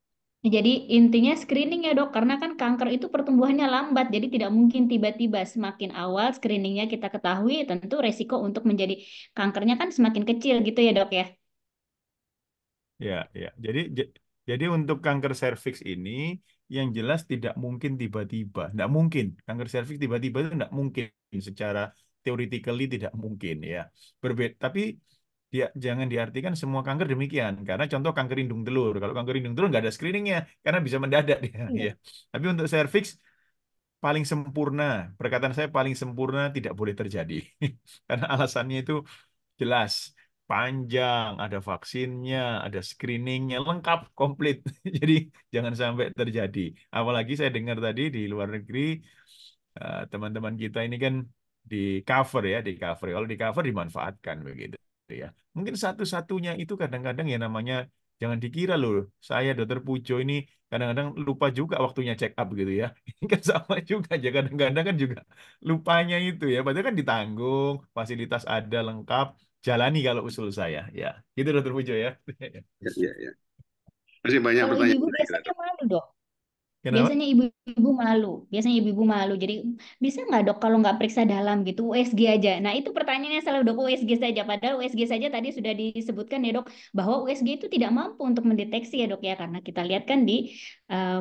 jadi intinya screening ya, Dok, karena kan kanker itu pertumbuhannya lambat, jadi tidak mungkin tiba-tiba semakin awal screeningnya kita ketahui, tentu resiko untuk menjadi kankernya kan semakin kecil gitu ya, Dok ya. ya, ya. Jadi untuk kanker serviks ini yang jelas tidak mungkin tiba-tiba. Tidak mungkin. Kanker serviks tiba-tiba itu tidak mungkin. Secara theoretically tidak mungkin ya. Berbeda. Tapi dia jangan diartikan semua kanker demikian. Karena contoh kanker indung telur. Kalau kanker indung telur nggak ada screeningnya. Karena bisa mendadak dia. Ya. Iya. Tapi untuk serviks paling sempurna. Perkataan saya paling sempurna tidak boleh terjadi. Karena alasannya itu jelas, panjang, ada vaksinnya, ada screeningnya, lengkap, komplit. Jadi jangan sampai terjadi. Apalagi saya dengar tadi di luar negeri, teman-teman kita ini kan di cover ya, di cover. Kalau di cover dimanfaatkan begitu ya. Mungkin satu-satunya itu kadang-kadang ya namanya, jangan dikira loh, saya Dokter Pujo ini kadang-kadang lupa juga waktunya check up gitu ya. Ini kan sama juga aja, kadang-kadang kan juga lupanya itu ya. Padahal kan ditanggung, fasilitas ada lengkap, jalani kalau usul saya. Ya, gitu Dokter Pujo ya. Ya, ya, ya. Masih banyak Kalau pertanyaan ibu-ibu kira-kira, biasanya Dok. malu, Dok. Kenapa? Biasanya ibu-ibu malu. Biasanya ibu-ibu malu. Jadi bisa nggak, Dok, kalau nggak periksa dalam gitu, USG aja. Nah, itu pertanyaannya selalu, Dok, USG saja. Padahal USG saja tadi sudah disebutkan ya, Dok, bahwa USG itu tidak mampu untuk mendeteksi ya, Dok ya, karena kita lihat kan di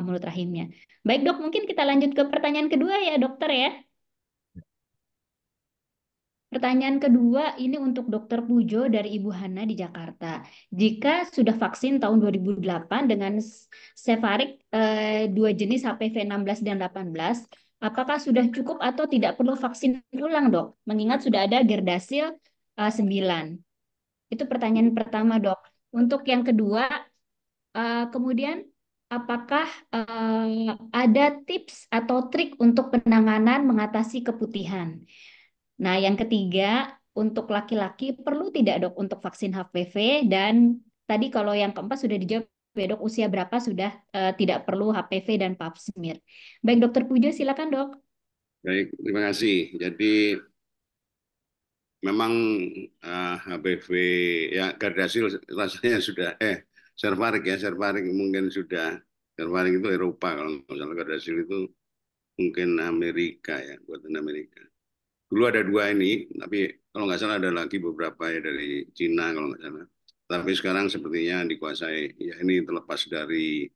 mulut rahimnya. Baik, Dok, mungkin kita lanjut ke pertanyaan kedua ya, dokter ya. Pertanyaan kedua ini untuk Dokter Pujo dari Ibu Hana di Jakarta. Jika sudah vaksin tahun 2008 dengan Cevarik dua jenis HPV 16 dan 18, apakah sudah cukup atau tidak perlu vaksin ulang, Dok? Mengingat sudah ada Gardasil 9. Itu pertanyaan pertama, Dok. Untuk yang kedua, kemudian apakah ada tips atau trik untuk penanganan mengatasi keputihan? Nah, yang ketiga, untuk laki-laki perlu tidak, Dok, untuk vaksin HPV? Dan tadi kalau yang keempat sudah dijawab ya, Dok, usia berapa sudah tidak perlu HPV dan pap smear. Baik, Dokter Pujo, silakan, Dok. Baik, terima kasih. Jadi memang HPV ya Gardasil rasanya sudah Cervarix ya Cervarix mungkin sudah Cervarix itu Eropa kalau nggak salah Gardasil itu mungkin Amerika ya buatan Amerika. Dulu ada dua ini tapi kalau nggak salah ada lagi beberapa ya dari Cina kalau nggak salah. Tapi sekarang sepertinya dikuasai ya ini terlepas dari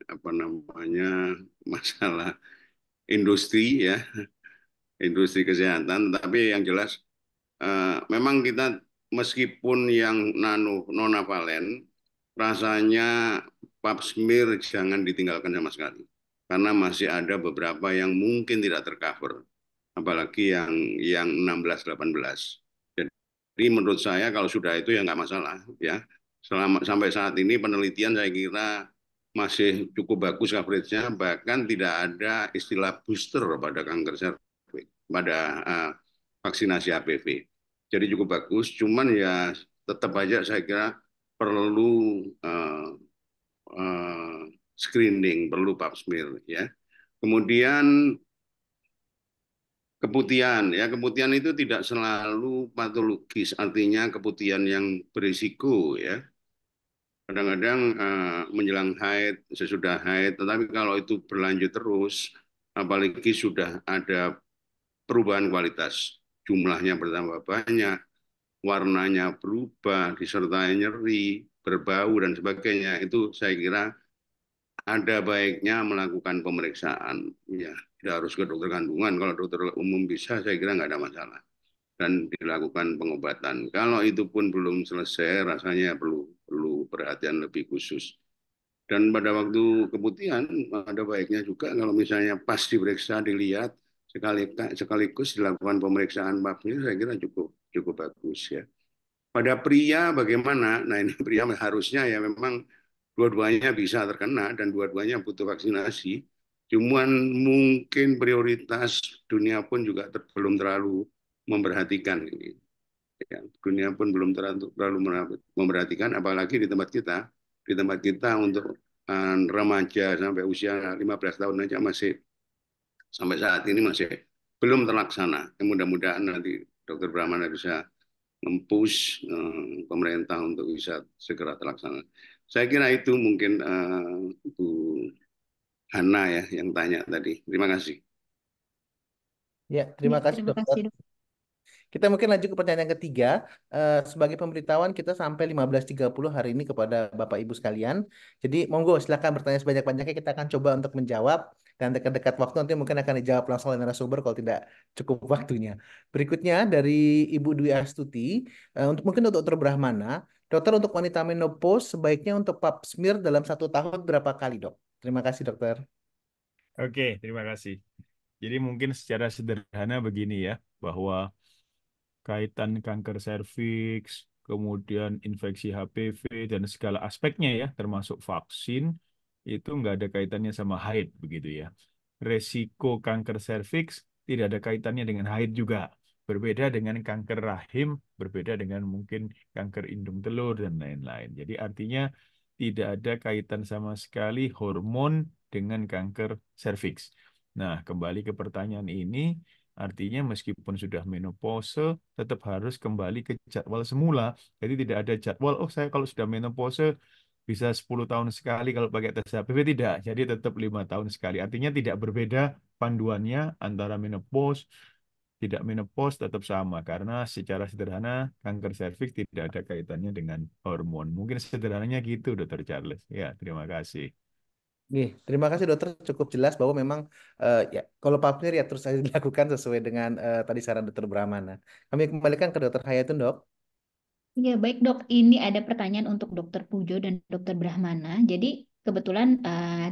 apa namanya masalah industri ya industri kesehatan. Tapi yang jelas memang kita meskipun yang nonavalen, rasanya pap smear jangan ditinggalkan sama sekali. Karena masih ada beberapa yang mungkin tidak tercover. Apalagi yang 16-18. Jadi menurut saya kalau sudah itu ya nggak masalah. Ya. Sampai saat ini penelitian saya kira masih cukup bagus coveragenya. Bahkan tidak ada istilah booster pada kanker serviks, pada vaksinasi HPV. Jadi cukup bagus, cuman ya tetap aja saya kira perlu uh, screening, perlu pap smear ya. Kemudian keputihan ya, keputihan itu tidak selalu patologis, artinya keputihan yang berisiko ya. Kadang-kadang menjelang haid, sesudah haid, tetapi kalau itu berlanjut terus, apalagi sudah ada perubahan kualitas, jumlahnya bertambah banyak, warnanya berubah, disertai nyeri, berbau dan sebagainya, itu saya kira ada baiknya melakukan pemeriksaan. Ya, tidak harus ke dokter kandungan. Kalau dokter umum bisa, saya kira nggak ada masalah. Dan dilakukan pengobatan. Kalau itu pun belum selesai, rasanya perlu perlu perhatian lebih khusus. Dan pada waktu keputihan, ada baiknya juga kalau misalnya pas diperiksa, dilihat, sekaligus dilakukan pemeriksaan papnya, saya kira cukup cukup bagus ya. Pada pria bagaimana? Nah ini pria harusnya ya memang dua-duanya bisa terkena dan dua-duanya butuh vaksinasi. Cuman mungkin prioritas dunia pun juga belum terlalu memperhatikan ini. Ya, dunia pun belum terlalu memperhatikan, apalagi di tempat kita. Di tempat kita untuk remaja sampai usia 15 tahun aja masih sampai saat ini masih belum terlaksana. Mudah-mudahan nanti Dr. Brahmana bisa mempush pemerintah untuk bisa segera terlaksana. Saya kira itu mungkin Bu Hana ya yang tanya tadi. Terima kasih. Ya, terima kasih Terima dokter. kasih, Dok. Kita mungkin lanjut ke pertanyaan yang ketiga. Sebagai pemberitahuan kita sampai 15.30 hari ini kepada Bapak Ibu sekalian. Jadi monggo silakan bertanya sebanyak-banyaknya, kita akan coba untuk menjawab dan dekat-dekat waktu nanti mungkin akan dijawab langsung oleh narasumber kalau tidak cukup waktunya. Berikutnya dari Ibu Dwi Astuti, mungkin untuk Dr. Brahmana, dokter untuk wanita menopause sebaiknya untuk pap smear dalam 1 tahun berapa kali, Dok? Terima kasih, dokter. Oke, terima kasih. Jadi mungkin secara sederhana begini ya, bahwa kaitan kanker serviks, kemudian infeksi HPV, dan segala aspeknya ya, termasuk vaksin, itu nggak ada kaitannya sama haid, begitu ya. Resiko kanker serviks tidak ada kaitannya dengan haid juga. Berbeda dengan kanker rahim, berbeda dengan mungkin kanker indung telur, dan lain-lain. Jadi artinya tidak ada kaitan sama sekali hormon dengan kanker serviks. Nah, kembali ke pertanyaan ini, artinya meskipun sudah menopause, tetap harus kembali ke jadwal semula. Jadi tidak ada jadwal, oh saya kalau sudah menopause bisa 10 tahun sekali kalau pakai tes HPV, tidak. Jadi tetap 5 tahun sekali. Artinya tidak berbeda panduannya antara menopause, tidak menopause tetap sama. Karena secara sederhana kanker serviks tidak ada kaitannya dengan hormon. Mungkin sederhananya gitu, Dr. Charles. Ya, terima kasih. Nih, terima kasih dokter, cukup jelas bahwa memang ya kalau pap smear ya terus saja dilakukan sesuai dengan tadi saran dokter Brahmana. Kami kembalikan ke dokter Hayatun, Dok. Ya, baik dok. Ini ada pertanyaan untuk Dokter Pujo dan Dokter Brahmana. Jadi kebetulan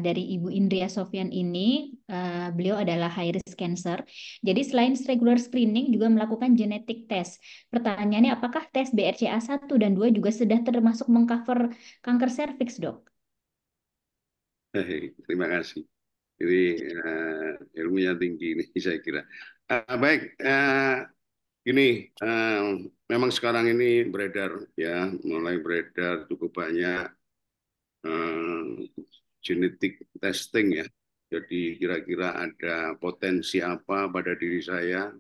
dari Ibu Indria Sofyan ini, beliau adalah high risk cancer. Jadi selain regular screening juga melakukan genetic test. Pertanyaannya, apakah tes BRCA1 dan 2 juga sudah termasuk mengcover kanker serviks, dok? Terima kasih. Jadi ilmunya tinggi ini saya kira. Baik, ini memang sekarang ini beredar ya, mulai beredar cukup banyak genetic testing ya. Jadi kira-kira ada potensi apa pada diri saya.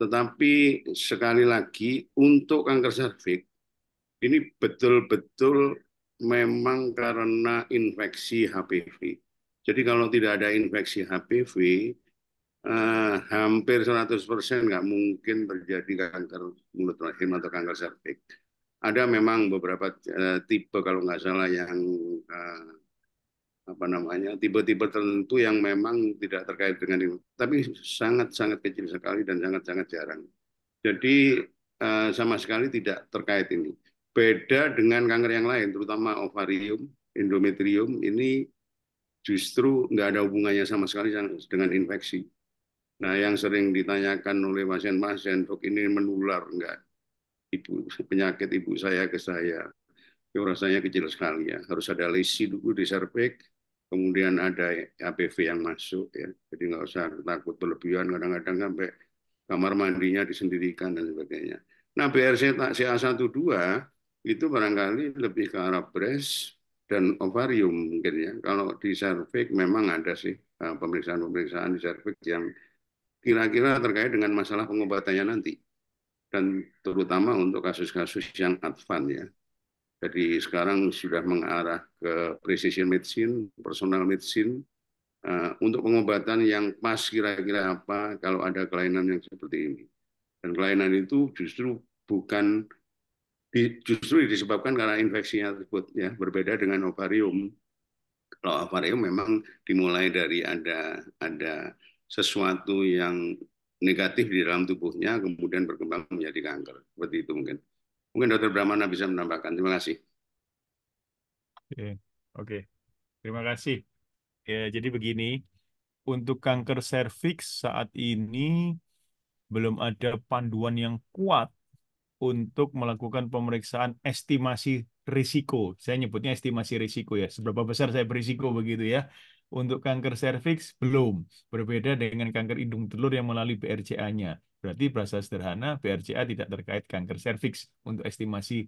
Tetapi sekali lagi untuk kanker serviks ini betul-betul memang karena infeksi HPV. Jadi kalau tidak ada infeksi HPV, hampir 100% nggak mungkin terjadi kanker mulut rahim atau kanker serviks. Ada memang beberapa tipe kalau nggak salah yang apa namanya tipe-tipe tertentu yang memang tidak terkait dengan itu, tapi sangat-sangat kecil sekali dan sangat-sangat jarang. Jadi sama sekali tidak terkait ini. Beda dengan kanker yang lain, terutama ovarium, endometrium, ini justru nggak ada hubungannya sama sekali dengan infeksi. Nah, yang sering ditanyakan oleh pasien-pasien, dok ini menular nggak? Penyakit ibu saya ke saya. Itu rasanya kecil sekali ya. Harus ada lesi dulu di serviks, kemudian ada HPV yang masuk ya. Jadi nggak usah takut berlebihan, kadang-kadang sampai kamar mandinya disendirikan dan sebagainya. Nah, BRCA1/2 itu barangkali lebih ke arah breast dan ovarium mungkin ya. Kalau di serviks memang ada sih pemeriksaan-pemeriksaan di serviks yang kira-kira terkait dengan masalah pengobatannya nanti. Dan terutama untuk kasus-kasus yang advance ya. Jadi sekarang sudah mengarah ke precision medicine, personal medicine, untuk pengobatan yang pas kira-kira apa kalau ada kelainan yang seperti ini. Dan kelainan itu justru bukan justru disebabkan karena infeksinya tersebut ya, berbeda dengan ovarium. Kalau ovarium memang dimulai dari ada sesuatu yang negatif di dalam tubuhnya kemudian berkembang menjadi kanker. Seperti itu mungkin. Mungkin Dr. Brahmana bisa menambahkan. Terima kasih. Oke. Terima kasih. Ya, jadi begini, untuk kanker serviks saat ini belum ada panduan yang kuat untuk melakukan pemeriksaan estimasi risiko. Saya nyebutnya estimasi risiko ya. Seberapa besar saya berisiko begitu ya. Untuk kanker serviks belum. Berbeda dengan kanker hidung telur yang melalui BRCA-nya. Berarti bahasa sederhana BRCA tidak terkait kanker serviks untuk estimasi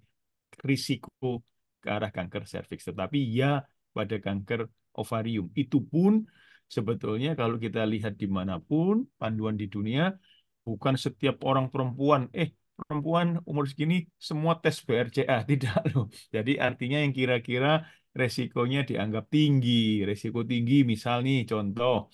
risiko ke arah kanker serviks. Tetapi ya pada kanker ovarium. Itu pun sebetulnya kalau kita lihat dimanapun panduan di dunia, bukan setiap orang perempuan umur segini semua tes BRCA, tidak loh. Jadi artinya yang kira-kira resikonya dianggap tinggi, resiko tinggi misal nih contoh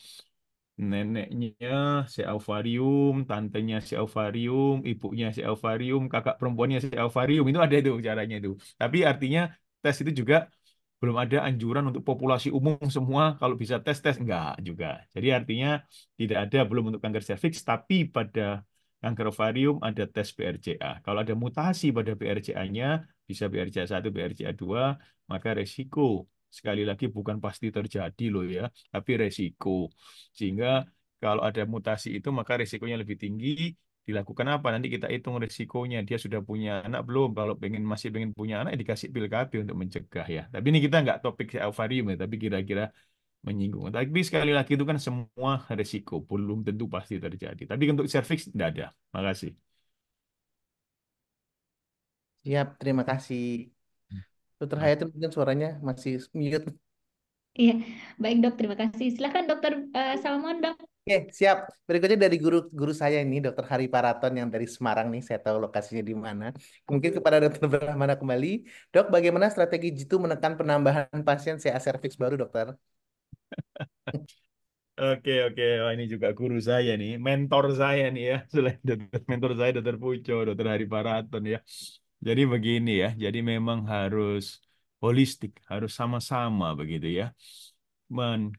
neneknya si ovarium, tantenya si ovarium, ibunya si ovarium, kakak perempuannya si ovarium, itu ada itu caranya itu. Tapi artinya tes itu juga belum ada anjuran untuk populasi umum semua kalau bisa tes enggak juga. Jadi artinya tidak ada belum untuk kanker serviks, tapi pada kanker ovarium ada tes BRCA. Kalau ada mutasi pada BRCA-nya, bisa BRCA1, BRCA2, maka resiko sekali lagi bukan pasti terjadi loh ya, tapi resiko. Sehingga kalau ada mutasi itu maka resikonya lebih tinggi. Dilakukan apa? Nanti kita hitung resikonya. Dia sudah punya anak belum? Kalau masih pengen punya anak, dikasih pil KB untuk mencegah ya. Tapi ini kita nggak topik ovarium ya, tapi kira-kira menyinggung. Tapi sekali lagi itu kan semua resiko, belum tentu pasti terjadi. Tapi untuk serviks tidak ada. Makasih. Siap, terima kasih. Dokter Mas. Hayati mungkin suaranya masih mute. Iya, baik dok, terima kasih. Silakan dokter Salmon dok. Oke, siap. Berikutnya dari guru saya ini, Dokter Hari Paraton yang dari Semarang nih, saya tahu lokasinya di mana. Mungkin kepada Dokter Brahmana kembali. Dok, bagaimana strategi jitu menekan penambahan pasien CA cervix baru, dokter? Oke, oke. Wah, ini juga guru saya nih, mentor saya nih ya. Selain mentor saya, Dokter Pujo, Dokter Hari Paraton ya. Jadi begini ya, jadi memang harus holistik, harus sama-sama begitu ya.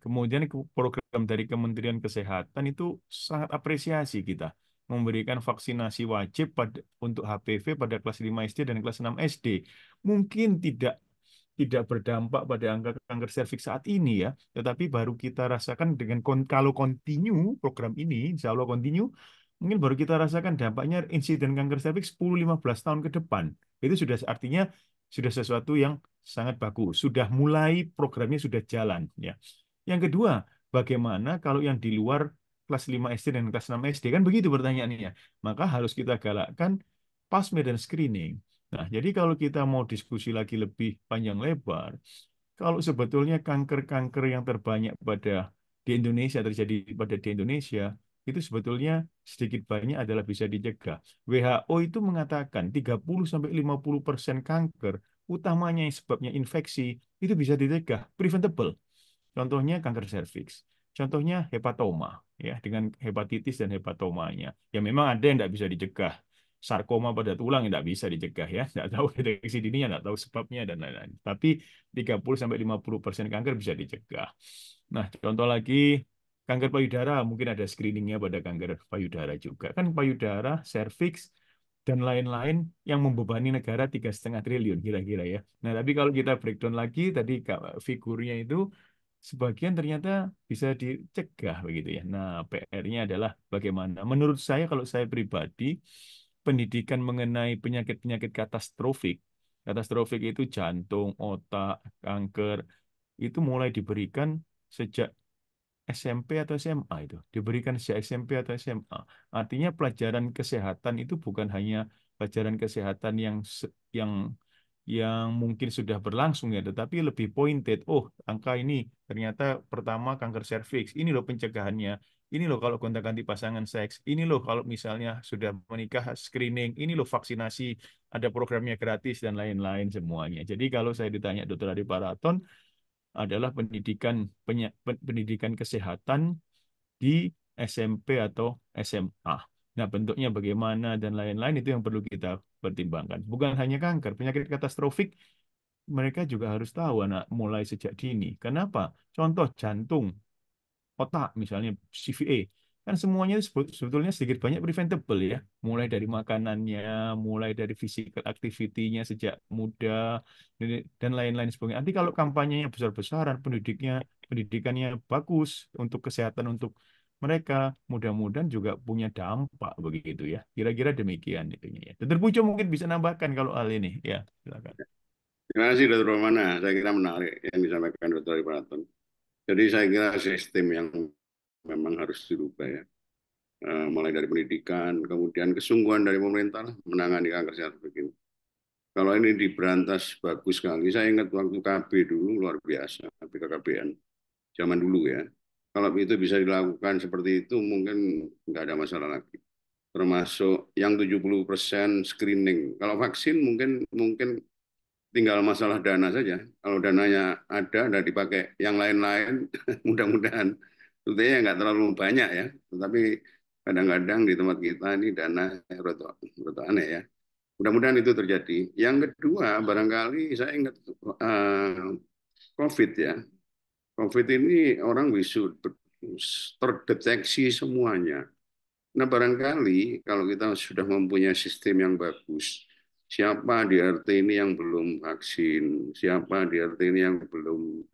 Kemudian program dari Kementerian Kesehatan itu sangat apresiasi kita memberikan vaksinasi wajib untuk HPV pada kelas 5 SD dan kelas 6 SD. Mungkin tidak berdampak pada angka kanker serviks saat ini ya, tetapi baru kita rasakan kalau continue program ini, insya Allah continue, mungkin baru kita rasakan dampaknya insiden kanker serviks 10-15 tahun ke depan. Itu sudah artinya sudah sesuatu yang sangat bagus, sudah mulai programnya sudah jalan ya. Yang kedua, bagaimana kalau yang di luar kelas 5 SD dan kelas 6 SD kan begitu pertanyaannya. Maka harus kita galakkan PASME dan screening. Nah, jadi kalau kita mau diskusi lagi lebih panjang lebar, kalau sebetulnya kanker-kanker yang terbanyak di Indonesia terjadi di Indonesia, itu sebetulnya sedikit banyak adalah bisa dicegah. WHO itu mengatakan 30-50% kanker, utamanya yang sebabnya infeksi, itu bisa dicegah, preventable. Contohnya kanker serviks. Contohnya hepatoma, ya, dengan hepatitis dan hepatomanya. Ya memang ada yang tidak bisa dicegah. Sarkoma pada tulang tidak bisa dicegah ya. Tidak tahu deteksi dininya, tidak tahu sebabnya dan lain-lain. Tapi 30-50% kanker bisa dicegah. Nah, contoh lagi kanker payudara mungkin ada screeningnya pada kanker payudara juga. Kan payudara, serviks, dan lain-lain yang membebani negara 3,5 triliun kira-kira ya. Nah, tapi kalau kita breakdown lagi tadi figurnya itu sebagian ternyata bisa dicegah begitu ya. Nah, PR-nya adalah bagaimana? Menurut saya kalau saya pribadi, pendidikan mengenai penyakit-penyakit katastrofik itu jantung, otak, kanker, itu mulai diberikan sejak SMP atau SMA itu. Diberikan sejak SMP atau SMA. Artinya pelajaran kesehatan itu bukan hanya pelajaran kesehatan yang yang mungkin sudah berlangsung ya, tetapi lebih pointed. Oh, angka ini ternyata pertama kanker serviks. Ini loh pencegahannya. Ini loh kalau gonta-ganti pasangan seks. Ini loh kalau misalnya sudah menikah screening. Ini loh vaksinasi. Ada programnya gratis dan lain-lain semuanya. Jadi kalau saya ditanya Dokter Adi Paraton adalah pendidikan kesehatan di SMP atau SMA. Nah, bentuknya bagaimana dan lain-lain itu yang perlu kita pertimbangkan. Bukan hanya kanker, penyakit katastrofik mereka juga harus tahu anak mulai sejak dini. Kenapa? Contoh jantung, otak misalnya CVA. Kan semuanya sebetulnya sedikit banyak preventable ya. Mulai dari makanannya, mulai dari physical activity-nya sejak muda, dan lain-lain sebagainya. Nanti kalau kampanyenya besar-besaran, pendidikannya bagus untuk kesehatan untuk mereka, mudah-mudahan juga punya dampak begitu ya. Kira-kira demikian itunya ya. Dokter Pujo mungkin bisa nambahkan kalau hal ini. Ya, silakan. Terima kasih Dr. Romana. Saya kira menarik yang disampaikan Dr. Pranaton. Jadi saya kira sistem yang memang harus dirubah ya. Mulai dari pendidikan, kemudian kesungguhan dari pemerintah lah menangani kanker cervix ini. Kalau ini diberantas bagus sekali. Saya ingat waktu KB dulu luar biasa, BKKBN zaman dulu ya. Kalau itu bisa dilakukan seperti itu mungkin nggak ada masalah lagi. Termasuk yang 70% screening. Kalau vaksin mungkin mungkin tinggal masalah dana saja. Kalau dananya ada dan dipakai yang lain-lain, mudah-mudahan tentunya nggak terlalu banyak ya. Tetapi kadang-kadang di tempat kita ini dana rada aneh ya. Mudah-mudahan itu terjadi. Yang kedua, barangkali saya ingat COVID ya. COVID ini orang terdeteksi semuanya. Nah, barangkali kalau kita sudah mempunyai sistem yang bagus, siapa di RT ini yang belum vaksin, siapa di RT ini yang belum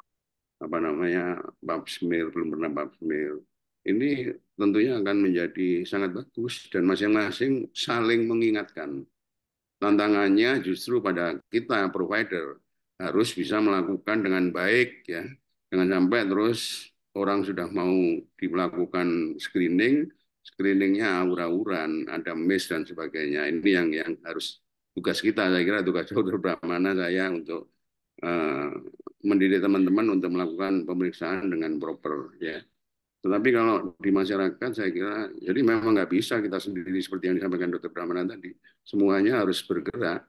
apa namanya pap smear, belum pernah pap smear. Ini tentunya akan menjadi sangat bagus dan masing-masing saling mengingatkan. Tantangannya justru pada kita provider harus bisa melakukan dengan baik ya. Jangan sampai terus orang sudah mau dilakukan screeningnya aur-auran, ada miss dan sebagainya. Ini yang harus tugas kita, saya kira tugas Dr. Brahmana saya untuk mendidik teman-teman untuk melakukan pemeriksaan dengan proper ya. Tetapi kalau di masyarakat saya kira, jadi memang nggak bisa kita sendiri seperti yang disampaikan Dr. Brahmana tadi. Semuanya harus bergerak.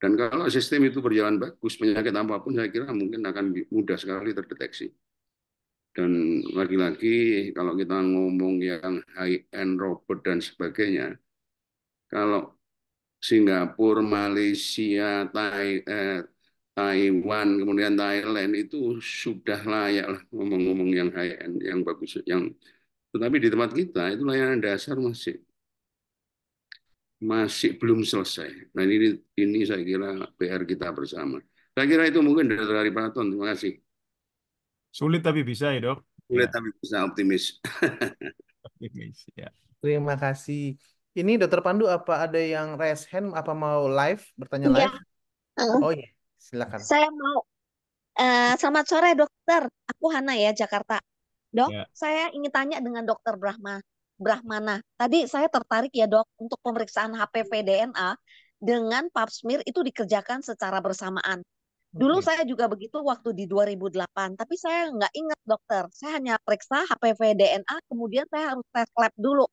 Dan kalau sistem itu berjalan bagus, penyakit apapun saya kira mungkin akan mudah sekali terdeteksi. Dan lagi-lagi kalau kita ngomong yang high-end robot dan sebagainya, kalau Singapura, Malaysia, Taiwan, kemudian Thailand itu sudah layak lah ngomong-ngomong yang high-end, yang bagus, yang tetapi di tempat kita itu layanan dasar masih belum selesai. Nah ini saya kira PR kita bersama. Saya kira itu mungkin dari Pak Ton. Terima kasih. Sulit tapi bisa ya, Dok. Sulit Ya, tapi bisa optimis. optimis. Ya. Terima kasih. Ini Dokter Pandu apa ada yang raise hand apa mau live bertanya Iya, live? Oh iya, silakan. saya mau. Selamat sore dokter, aku Hana ya Jakarta. Dok, Ya. saya ingin tanya dengan dokter Brahmana. Tadi saya tertarik ya dok untuk pemeriksaan HPV DNA dengan pap smear itu dikerjakan secara bersamaan. Dulu Oke. saya juga begitu waktu di 2008, tapi saya nggak ingat dokter. Saya hanya periksa HPV DNA, kemudian saya harus tes lab dulu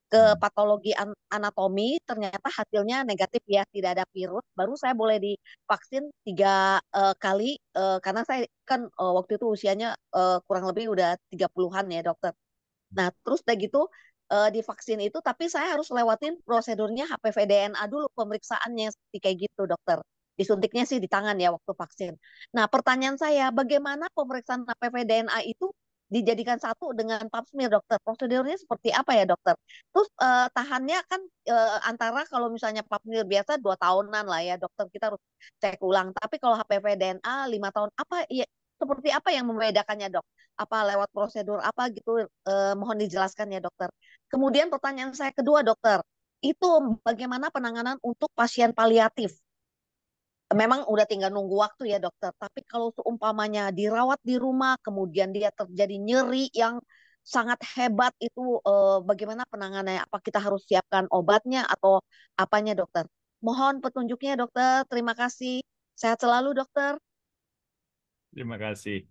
ke patologi anatomi, ternyata hasilnya negatif ya, tidak ada virus. Baru saya boleh divaksin 3 kali karena saya kan waktu itu usianya kurang lebih udah 30-an ya dokter. Nah terus udah gitu divaksin itu, tapi saya harus lewatin prosedurnya HPV DNA dulu pemeriksaannya seperti kayak gitu dokter. Disuntiknya sih di tangan ya waktu vaksin. Nah pertanyaan saya, bagaimana pemeriksaan HPV DNA itu dijadikan satu dengan pap smear dokter? Prosedurnya seperti apa ya dokter? Terus tahannya kan antara kalau misalnya pap smear biasa 2 tahunan lah ya dokter, kita harus cek ulang. Tapi kalau HPV DNA 5 tahun, apa ya, seperti apa yang membedakannya dok? Apa lewat prosedur apa gitu? Mohon dijelaskan ya dokter. Kemudian pertanyaan saya kedua dokter, itu bagaimana penanganan untuk pasien paliatif? Memang udah tinggal nunggu waktu ya dokter, tapi kalau seumpamanya dirawat di rumah, kemudian dia terjadi nyeri yang sangat hebat itu bagaimana penanganannya? Apa kita harus siapkan obatnya atau apanya dokter? Mohon petunjuknya dokter, terima kasih. Sehat selalu dokter. Terima kasih.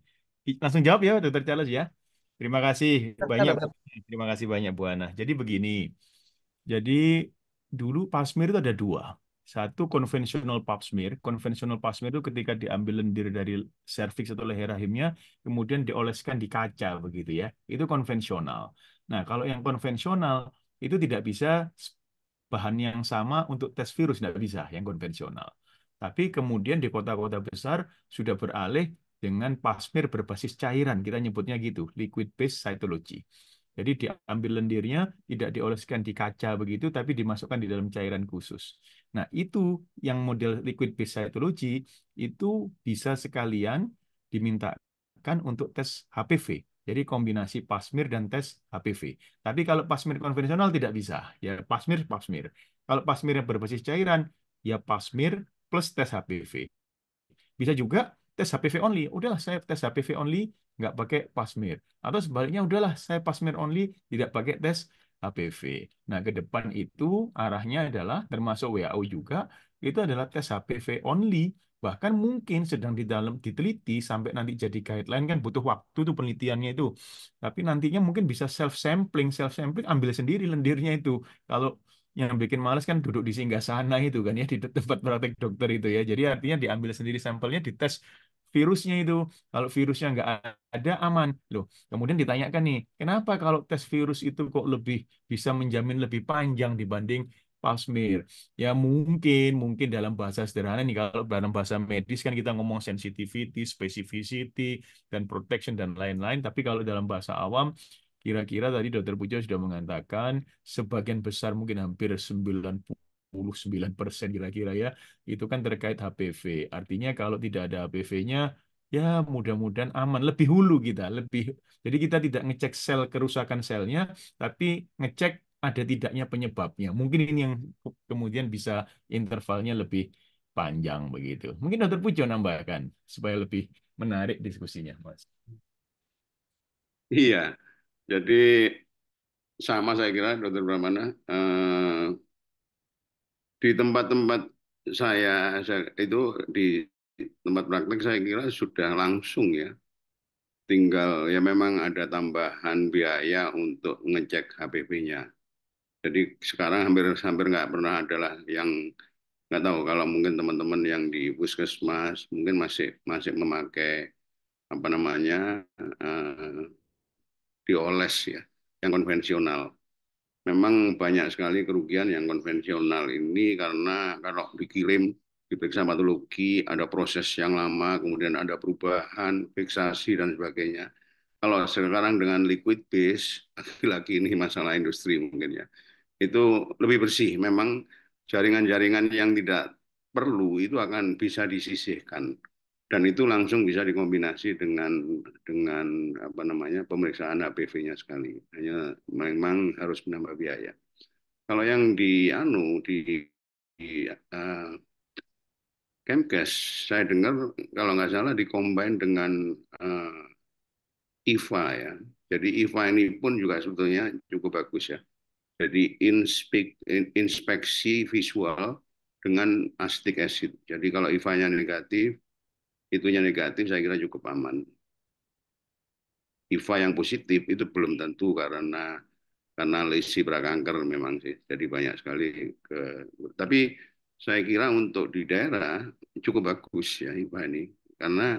Langsung jawab ya, Dokter Charles ya. Terima kasih banyak, Bu. Terima kasih banyak Bu Ana. Jadi begini. Jadi dulu pap smear itu ada dua. Satu konvensional pap smear. Konvensional pap smear itu ketika diambil lendir dari serviks atau leher rahimnya, kemudian dioleskan di kaca begitu ya. Itu konvensional. Nah, kalau yang konvensional itu tidak bisa bahan yang sama untuk tes virus, tidak bisa yang konvensional. Tapi kemudian di kota-kota besar sudah beralih dengan pap smear berbasis cairan, kita nyebutnya gitu, liquid based cytology. Jadi diambil lendirnya, tidak dioleskan di kaca begitu, tapi dimasukkan di dalam cairan khusus. Nah, itu yang model liquid based cytology itu bisa sekalian dimintakan untuk tes HPV. Jadi kombinasi pap smear dan tes HPV. Tapi kalau pap smear konvensional tidak bisa. Ya pap smear, pap smear. Kalau pap smear yang berbasis cairan, ya pap smear plus tes HPV. Bisa juga tes HPV only. Udahlah saya tes HPV only, nggak pakai pap smear. Atau sebaliknya udahlah saya pap smear only, tidak pakai tes HPV. Nah, ke depan itu arahnya adalah termasuk WHO juga itu adalah tes HPV only. Bahkan mungkin sedang di dalam diteliti sampai nanti jadi guideline kan butuh waktu tuh penelitiannya itu. Tapi nantinya mungkin bisa self sampling ambil sendiri lendirnya itu. Kalau yang bikin males kan duduk di singgah sana itu kan ya di tempat praktek dokter itu ya. Jadi artinya diambil sendiri sampelnya dites virusnya itu. Kalau virusnya nggak ada aman loh. Kemudian ditanyakan nih, kenapa kalau tes virus itu kok lebih bisa menjamin lebih panjang dibanding pap smear? Ya mungkin dalam bahasa sederhana nih kalau dalam bahasa medis kan kita ngomong sensitivity, specificity, dan protection dan lain-lain. Tapi kalau dalam bahasa awam kira-kira tadi Dokter Pujo sudah mengatakan sebagian besar mungkin hampir 99% kira-kira ya itu kan terkait HPV. Artinya kalau tidak ada HPV-nya ya mudah-mudahan aman. Lebih hulu kita, jadi kita tidak ngecek sel kerusakan selnya, tapi ngecek ada tidaknya penyebabnya. Mungkin ini yang kemudian bisa intervalnya lebih panjang begitu. Mungkin Dokter Pujo nambahkan supaya lebih menarik diskusinya, Mas. Iya, jadi sama saya kira Dokter Brahmana di tempat-tempat saya itu di tempat praktek saya kira sudah langsung ya. Tinggal ya memang ada tambahan biaya untuk ngecek HPV-nya. Jadi sekarang hampir hampir nggak pernah adalah yang nggak tahu kalau mungkin teman-teman yang di puskesmas mungkin masih masih memakai apa namanya dioles ya yang konvensional. Memang banyak sekali kerugian yang konvensional ini karena kalau dikirim diperiksa patologi ada proses yang lama kemudian ada perubahan fiksasi dan sebagainya. Kalau sekarang dengan liquid base lagi-lagi ini masalah industri mungkin ya itu lebih bersih. Memang jaringan-jaringan yang tidak perlu itu akan bisa disisihkan dan itu langsung bisa dikombinasi dengan apa namanya pemeriksaan HPV-nya sekali. Hanya memang harus menambah biaya. Kalau yang di Kemkes, saya dengar kalau nggak salah dikombin dengan IVA ya. Jadi IVA ini pun juga sebetulnya cukup bagus ya. Jadi inspeksi visual dengan acetic acid. Jadi kalau IVA-nya negatif, itunya negatif, saya kira cukup aman. IVA yang positif itu belum tentu karena lesi prakanker memang sih. Jadi banyak sekali tapi saya kira untuk di daerah cukup bagus ya IVA ini. Karena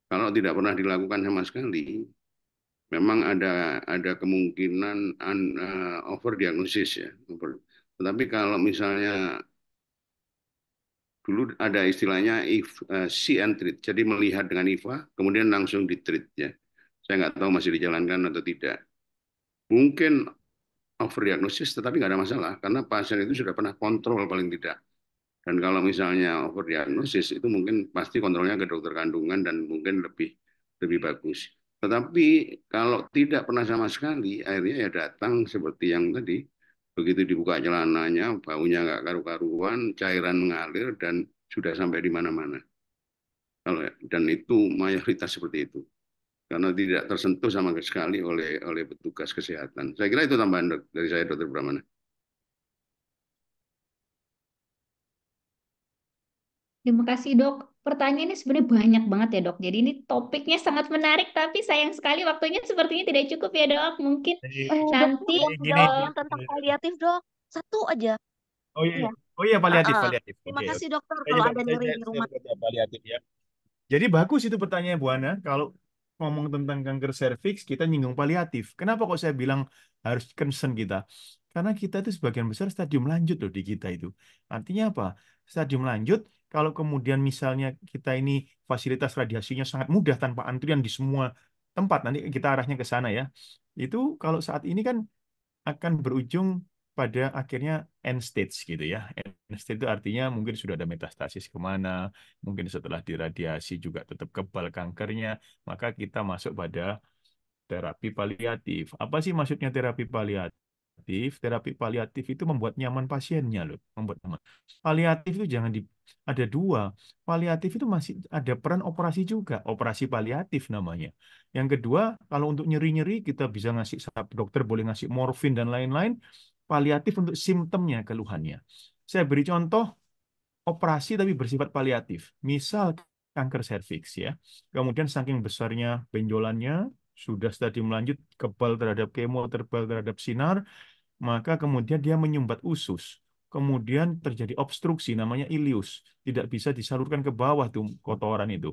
kalau tidak pernah dilakukan sama sekali, memang ada kemungkinan overdiagnosis ya. Tetapi kalau misalnya dulu ada istilahnya see and treat, jadi melihat dengan IVA, kemudian langsung di treat ya. Saya nggak tahu masih dijalankan atau tidak. Mungkin overdiagnosis, tetapi nggak ada masalah karena pasien itu sudah pernah kontrol paling tidak. Dan kalau misalnya overdiagnosis itu mungkin pasti kontrolnya ke dokter kandungan dan mungkin lebih bagus. Tetapi kalau tidak pernah sama sekali, akhirnya ya datang seperti yang tadi, begitu dibuka celananya, baunya nggak karu-karuan, cairan mengalir dan sudah sampai di mana-mana. Dan itu mayoritas seperti itu, karena tidak tersentuh sama sekali oleh petugas kesehatan. Saya kira itu tambahan dari saya, Dokter Brahmana. Terima kasih dok. Pertanyaannya sebenarnya banyak banget ya dok. Jadi ini topiknya sangat menarik, tapi sayang sekali waktunya sepertinya tidak cukup ya dok. Mungkin Jadi, nanti Dokter, gini, jawab eh, yang tentang paliatif, dok. Satu aja. oh iya, Iya. oh iya paliatif, Heeh. paliatif. Terima Oke, kasih dokter saya kalau juga ada saya nyeri di rumah. juga paliatif ya. Jadi bagus itu pertanyaan Bu Ana. Kalau ngomong tentang kanker serviks, kita nyinggung paliatif. Kenapa kok saya bilang harus concern kita? Karena kita itu sebagian besar stadium lanjut loh di kita itu. Artinya apa? Stadium lanjut, kalau kemudian misalnya kita ini fasilitas radiasinya sangat mudah tanpa antrian di semua tempat, nanti kita arahnya ke sana ya. Itu kalau saat ini kan akan berujung pada akhirnya end stage gitu ya. End stage itu artinya mungkin sudah ada metastasis kemana, mungkin setelah diradiasi juga tetap kebal kankernya, maka kita masuk pada terapi paliatif. Apa sih maksudnya terapi paliatif? terapi paliatif itu membuat nyaman pasiennya loh, membuat nyaman. Paliatif itu jangan ada dua. Paliatif itu masih ada peran operasi juga, operasi paliatif namanya. Yang kedua, kalau untuk nyeri-nyeri kita bisa ngasih, dokter boleh ngasih morfin dan lain-lain. Paliatif untuk simptomnya, keluhannya. Saya beri contoh operasi tapi bersifat paliatif. Misal kanker serviks ya. Kemudian saking besarnya benjolannya, sudah stadium lanjut, kebal terhadap kemo, tebal terhadap sinar, maka kemudian dia menyumbat usus. Kemudian terjadi obstruksi namanya ilius. Tidak bisa disalurkan ke bawah tuh kotoran itu.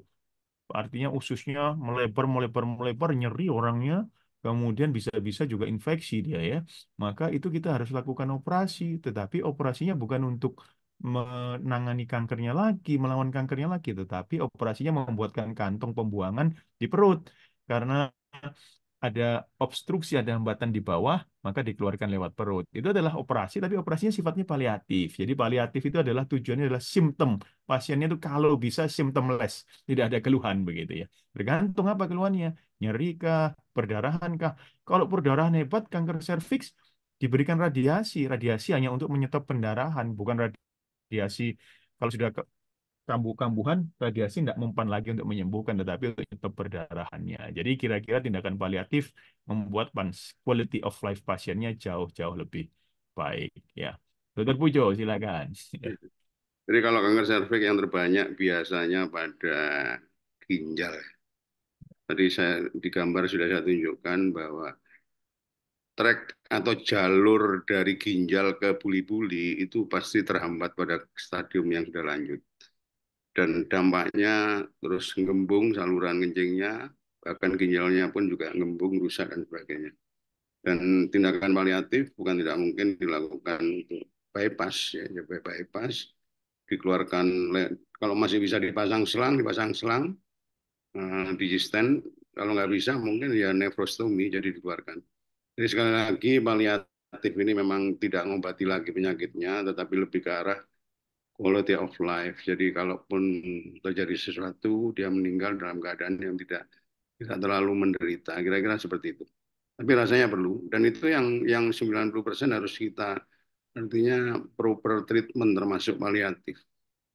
Artinya ususnya melebar, melebar, melebar, nyeri orangnya, kemudian bisa-bisa juga infeksi dia ya. Maka itu kita harus lakukan operasi, tetapi operasinya bukan untuk menangani kankernya lagi, melawan kankernya lagi, tetapi operasinya membuatkan kantong pembuangan di perut. Karena ada obstruksi, ada hambatan di bawah, maka dikeluarkan lewat perut. Itu adalah operasi, tapi operasinya sifatnya paliatif. Jadi paliatif itu adalah tujuannya adalah simptom. Pasiennya itu kalau bisa symptomless, tidak ada keluhan begitu ya. Bergantung apa keluhannya, nyeri kah, perdarahan kah. Kalau perdarahan hebat, kanker serviks, diberikan radiasi. Radiasi hanya untuk menyetop pendarahan, bukan radiasi. Kalau sudah kambuh-kambuhan, radiasi tidak mempan lagi untuk menyembuhkan, tetapi untuk menyetop perdarahannya. Jadi kira-kira tindakan paliatif membuat quality of life pasiennya jauh-jauh lebih baik. Ya, Dokter Pujo, silakan. Jadi kalau kanker serviks yang terbanyak biasanya pada ginjal. Tadi saya di gambar sudah saya tunjukkan bahwa trek atau jalur dari ginjal ke buli-buli itu pasti terhambat pada stadium yang sudah lanjut. Dan dampaknya terus ngembung saluran kencingnya, bahkan ginjalnya pun juga ngembung, rusak, dan sebagainya. Dan tindakan paliatif bukan tidak mungkin dilakukan untuk bypass, ya, bypass, dikeluarkan, kalau masih bisa dipasang selang, di stent, kalau nggak bisa mungkin ya nefrostomi, jadi dikeluarkan. Jadi sekali lagi paliatif ini memang tidak mengobati lagi penyakitnya, tetapi lebih ke arah quality of life. Jadi kalaupun terjadi sesuatu, dia meninggal dalam keadaan yang tidak terlalu menderita. Kira-kira seperti itu. Tapi rasanya perlu. Dan itu yang 90% harus kita, artinya proper treatment termasuk paliatif,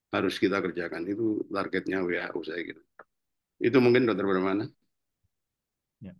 harus kita kerjakan. Itu targetnya WHO saya kira. Itu mungkin Dokter Brahmana. Ya.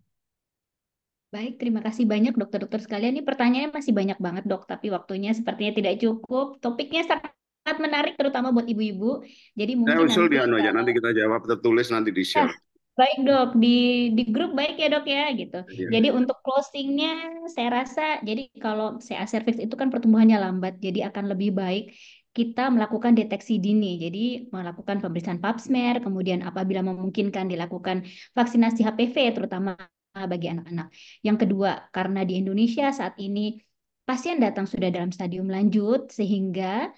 Baik, terima kasih banyak dokter-dokter sekalian. Ini pertanyaannya masih banyak banget dok, tapi waktunya sepertinya tidak cukup. Topiknya sangat menarik, terutama buat ibu-ibu. Jadi Saya mungkin usul nanti di anu aja, nanti kita jawab tertulis, nanti ah, di-share. baik dok, di grup baik ya dok ya gitu. Ya, Jadi ya. untuk closingnya saya rasa, jadi kalau CA cervix itu kan pertumbuhannya lambat, jadi akan lebih baik kita melakukan deteksi dini. Jadi melakukan pemeriksaan pap smear, kemudian apabila memungkinkan dilakukan vaksinasi HPV, terutama bagi anak-anak. Yang kedua, karena di Indonesia saat ini pasien datang sudah dalam stadium lanjut, sehingga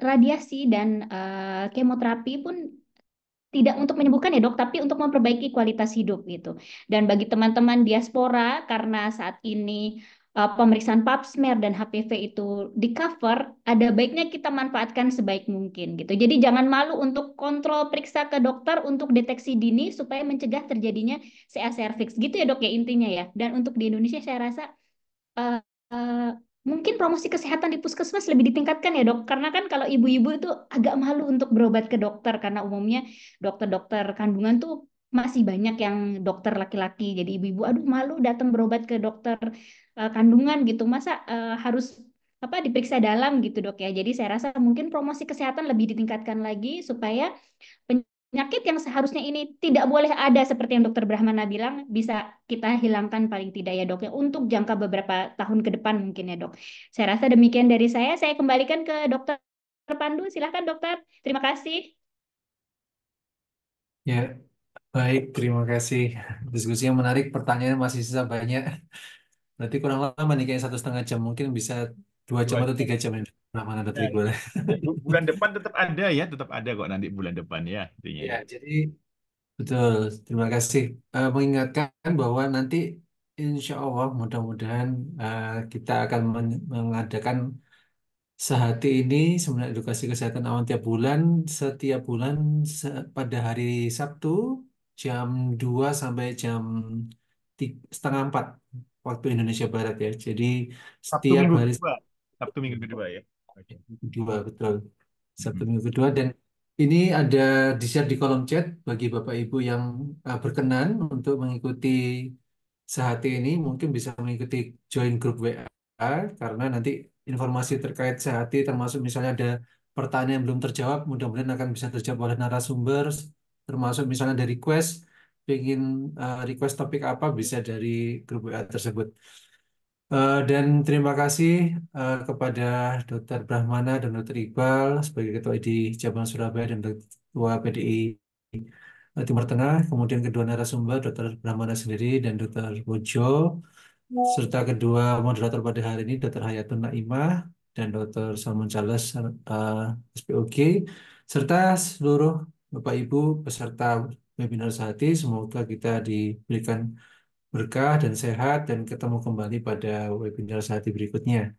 radiasi dan kemoterapi pun tidak untuk menyembuhkan ya dok, tapi untuk memperbaiki kualitas hidup gitu. Dan bagi teman-teman diaspora, karena saat ini pemeriksaan pap smear dan HPV itu di cover, ada baiknya kita manfaatkan sebaik mungkin gitu. Jadi jangan malu untuk kontrol periksa ke dokter untuk deteksi dini supaya mencegah terjadinya CA cervix gitu ya dok ya intinya ya. Dan untuk di Indonesia saya rasa eh, eh, mungkin promosi kesehatan di puskesmas lebih ditingkatkan ya dok, karena kan kalau ibu-ibu itu agak malu untuk berobat ke dokter karena umumnya dokter-dokter kandungan tuh masih banyak yang dokter laki-laki, jadi ibu-ibu aduh malu datang berobat ke dokter kandungan gitu, masa harus apa diperiksa dalam gitu dok ya. Jadi saya rasa mungkin promosi kesehatan lebih ditingkatkan lagi supaya penyakit yang seharusnya ini tidak boleh ada seperti yang Dokter Brahmana bilang bisa kita hilangkan paling tidak ya dok ya untuk jangka beberapa tahun ke depan mungkin ya dok. Saya rasa demikian dari saya. Saya kembalikan ke Dokter Pandu. Silahkan dokter. Terima kasih. Ya, baik, terima kasih. Diskusi yang menarik, pertanyaan masih sisa banyak. Berarti kurang lama nih, kayak 1,5 jam. Mungkin bisa 2 jam Dua atau jam. 3 jam ini. Mana Ya, Dokter Iqbal. ya, bulan depan tetap ada ya, tetap ada kok nanti bulan depan ya, intinya Ya, ya. jadi betul. Terima kasih. Mengingatkan bahwa nanti insya Allah mudah-mudahan kita akan mengadakan sehati ini sebenarnya edukasi kesehatan awal tiap bulan, setiap bulan pada hari Sabtu jam 2 sampai jam 3, setengah 4 waktu Indonesia Barat ya. Jadi Sabtu setiap minggu hari kedua. Sabtu minggu kedua ya. Oke. kedua, betul. Sabtu Mhm. minggu kedua. Dan ini ada di-share di kolom chat bagi Bapak Ibu yang berkenan untuk mengikuti sehati ini, mungkin bisa mengikuti join grup WA, karena nanti informasi terkait sehati termasuk misalnya ada pertanyaan yang belum terjawab, mudah-mudahan akan bisa terjawab oleh narasumber, termasuk misalnya ada request, ingin request topik apa, bisa dari grup WA tersebut. Dan terima kasih kepada Dr. Brahmana dan Dr. Iqbal sebagai Ketua ID Cabang Surabaya dan Ketua PDI Timur Tengah, kemudian kedua narasumber Dr. Brahmana sendiri dan Dr. Bojo, serta kedua moderator pada hari ini Dr. Hayatun Naimah dan Dr. Salman Charles SPOG, serta seluruh Bapak Ibu peserta webinar sehati. Semoga kita diberikan berkah dan sehat dan ketemu kembali pada webinar sehati berikutnya.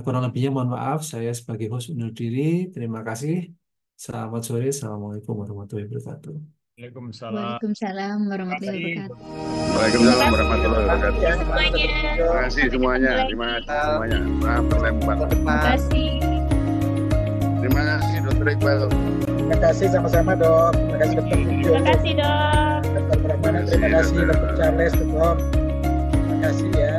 Kurang lebihnya mohon maaf, saya sebagai host undur diri. Terima kasih. Selamat sore. Assalamualaikum warahmatullahi wabarakatuh. Waalaikumsalam. Waalaikumsalam warahmatullahi Kasih. wabarakatuh. Waalaikumsalam warahmatullahi wabarakatuh. Ya, Terima kasih semuanya. Terima kasih semuanya. Maaf terlempar. Terima kasih. Terima kasih Dr. Iqbal. Terima kasih sama-sama dok. Terima kasih dokter Pujo. Terima kasih dok. Dokter Brahmana, terima kasih dokter Charles, dok. Terima kasih ya.